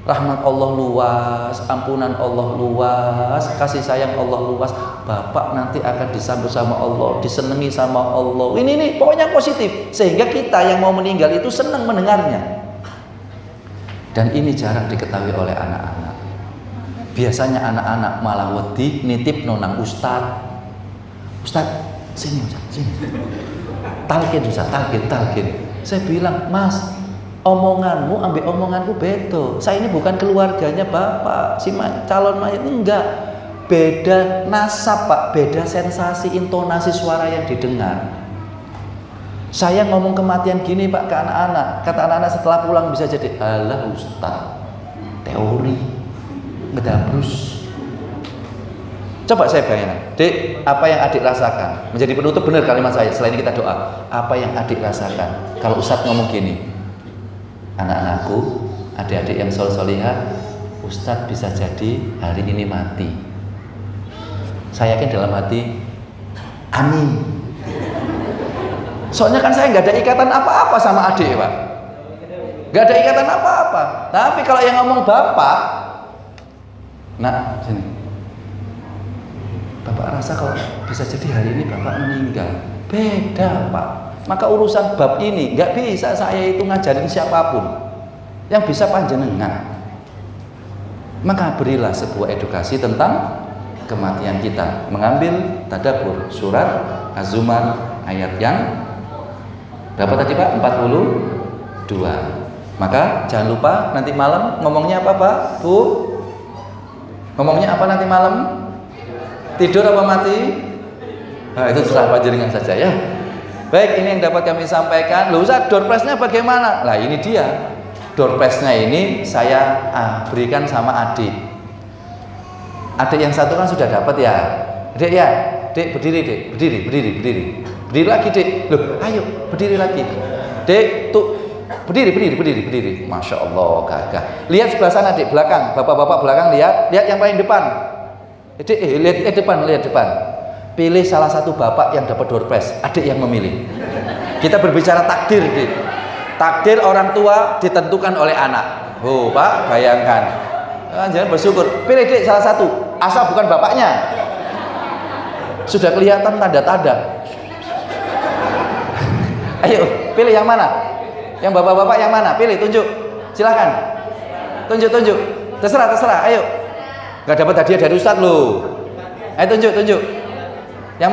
rahmat Allah luas, ampunan Allah luas, kasih sayang Allah luas. Bapak nanti akan disambut sama Allah, disenangi sama Allah. Ini pokoknya positif, sehingga kita yang mau meninggal itu senang mendengarnya. Dan ini jarang diketahui oleh anak-anak. Biasanya anak-anak malah wedi nitip nonang Ustad, sini Ustad, sini. Talkin Ustad, talkin. Saya bilang, Mas, omonganmu ambil omonganku beda. Saya ini bukan keluarganya bapak si calon mayat, enggak. Beda nasab pak, beda sensasi, intonasi suara yang didengar. Saya ngomong kematian gini pak ke anak-anak, kata anak-anak setelah pulang bisa jadi, alah Ustaz, teori ngedabrus. Coba saya bayangkan, Dek, apa yang adik rasakan? Menjadi penutup benar kalimat saya, selain kita doa. Apa yang adik rasakan kalau Ustaz ngomong gini? Anak-anakku, adik-adik yang soleh-solihah, Ustadz bisa jadi hari ini mati. Saya yakin dalam hati, amin. Soalnya kan saya nggak ada ikatan apa-apa sama adik pak, nggak ada ikatan apa-apa. Tapi kalau yang ngomong bapak, nak sini, bapak rasa kalau bisa jadi hari ini bapak meninggal, beda pak. Maka urusan bab ini nggak bisa saya itu ngajarin siapapun, yang bisa panjenengan. Maka berilah sebuah edukasi tentang kematian kita, mengambil tadabbur surat Az-Zumar ayat yang berapa tadi Pak? 42. Maka jangan lupa nanti malam ngomongnya apa Pak, Bu? Ngomongnya apa nanti malam? Tidur apa mati? Nah, itu terserah panjenengan saja ya. Baik, ini yang dapat kami sampaikan. Loh Ustaz, door prize-nya bagaimana? Lah ini dia. Door prize-nya ini saya berikan sama adik. Adik yang satu kan sudah dapat ya. Dek ya, Dek berdiri Dek, berdiri lagi Dek. Loh, ayo berdiri lagi. Dek, tuh berdiri. Masya Allah, gagah. Lihat sebelah sana Dek, belakang. Bapak-bapak belakang lihat yang paling depan. Dek, lihat depan. Pilih salah satu bapak yang dapat door prize, adik yang memilih. Kita berbicara takdir, Dik. Takdir orang tua ditentukan oleh anak. Oh, Pak, bayangkan. Jangan bersyukur. Pilih Dik salah satu, asal bukan bapaknya. Sudah kelihatan tanda-tanda. Ayo, pilih yang mana? Yang bapak-bapak yang mana? Pilih, tunjuk. Silakan. Tunjuk. Terserah. Ayo. Gak dapat hadiah dari Ustadz loh. Ayo tunjuk. Yang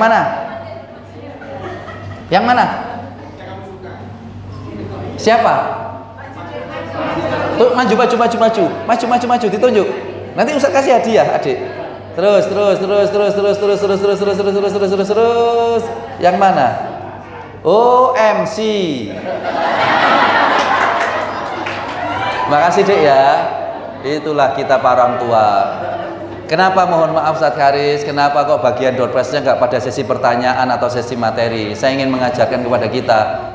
mana? Siapa? Tuh, maju, ditunjuk. Nanti Ustaz kasih hadiah, adik. Terus. Yang mana? Oh, MC. Makasih Dek ya. Itulah kita para orang tua. Kenapa mohon maaf Ustaz Haris, kenapa kok bagian door prize-nya nggak pada sesi pertanyaan atau sesi materi? Saya ingin mengajarkan kepada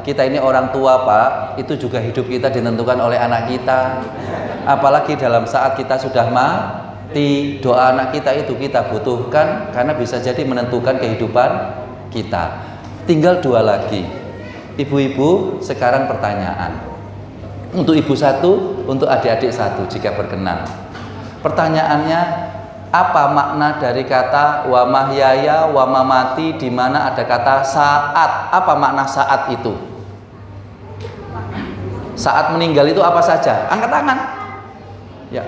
kita ini orang tua Pak, itu juga hidup kita ditentukan oleh anak kita. Apalagi dalam saat kita sudah mati, doa anak kita itu kita butuhkan karena bisa jadi menentukan kehidupan kita. Tinggal 2 lagi. Ibu-ibu sekarang pertanyaan. Untuk ibu 1, untuk adik-adik 1 jika berkenan. Pertanyaannya, apa makna dari kata wa mahyaya wa mamati di mana ada kata saat? Apa makna saat itu? Saat meninggal itu apa saja? Angkat tangan. Ya.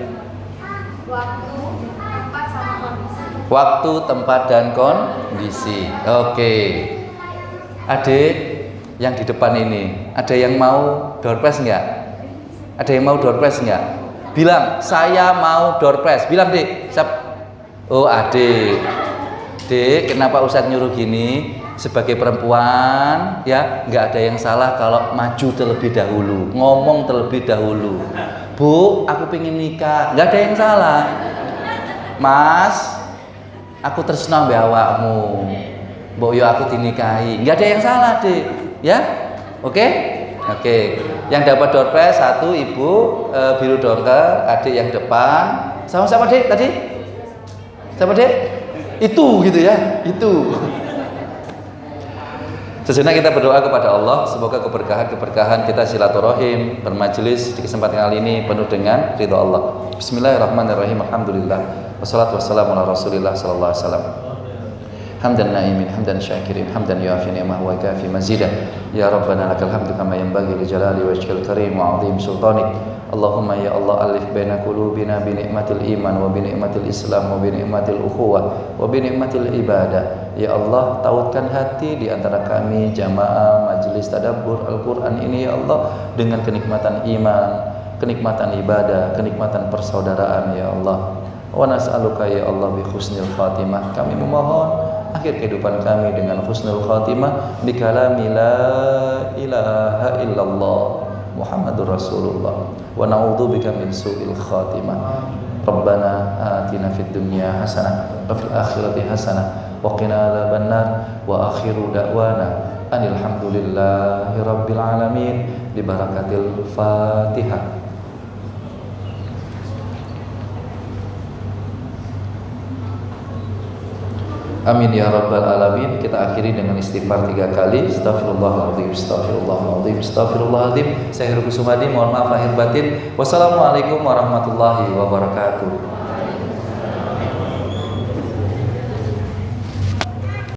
Waktu, tempat dan kondisi. Oke. Adik yang di depan ini, ada yang mau door prize enggak? Ada yang mau door prize enggak? Bilang, saya mau door prize. Bilang, Dik. Oh, adik. Dek, kenapa Ustadz nyuruh gini? Sebagai perempuan, ya, nggak ada yang salah kalau maju terlebih dahulu, ngomong terlebih dahulu. Bu, aku pengen nikah. Nggak ada yang salah. Mas, aku tresno mbek awakmu. Mbok yo aku dinikahi. Nggak ada yang salah, Dek. Ya? Oke? Yang dapat door prize 1 ibu biru dongker, adik yang depan. Sama-sama Dek tadi? Siapa Dek? Itu gitu ya, itu. Sejenak kita berdoa kepada Allah, semoga keberkahan kita silaturahim bermajelis di kesempatan kali ini penuh dengan ridha Allah. Bismillahirrahmanirrahim. Alhamdulillah. Wassalatu wassalamu ala Rasulillah sallallahu alaihi wasallam. Hamdan na'imin, hamdan syakirin, hamdan yuafi ni'mah wa kafi mazidah. Ya Rabbana lakal hamdu kama yanbaghi li jalali wajhil karim wa 'azim sultanik. Allahumma ya Allah alif baina qulubina bi ni'matil iman wa bi ni'matil islam wa bi ni'matil ukhuwah wa bi ni'matil ibadah. Ya Allah, tautkan hati di antara kami jamaah majelis tadabbur Al-Qur'an ini ya Allah dengan kenikmatan iman, kenikmatan ibadah, kenikmatan persaudaraan ya Allah. Wa nas'aluka ya Allah bi husnil khatimah. Kami memohon akhir kehidupan kami dengan husnul khatimah bi kalami la ilaha illallah Muhammadur Rasulullah wa na'udzubika min su'il khatimah. Rabbana atina fid dunya hasanah wa fil akhirati hasanah wa qina adzabannar wa akhiru da'wana anil hamdulillahi rabbil alamin bi barakatil Fatihah. Amin ya rabbal alamin. Kita akhiri dengan istighfar 3 kali. Astaghfirullahaladzim, astaghfirullahaladzim, astaghfirullahaladzim. Saya Heru Kusumadi, mohon maaf lahir batin. Wassalamualaikum warahmatullahi wabarakatuh.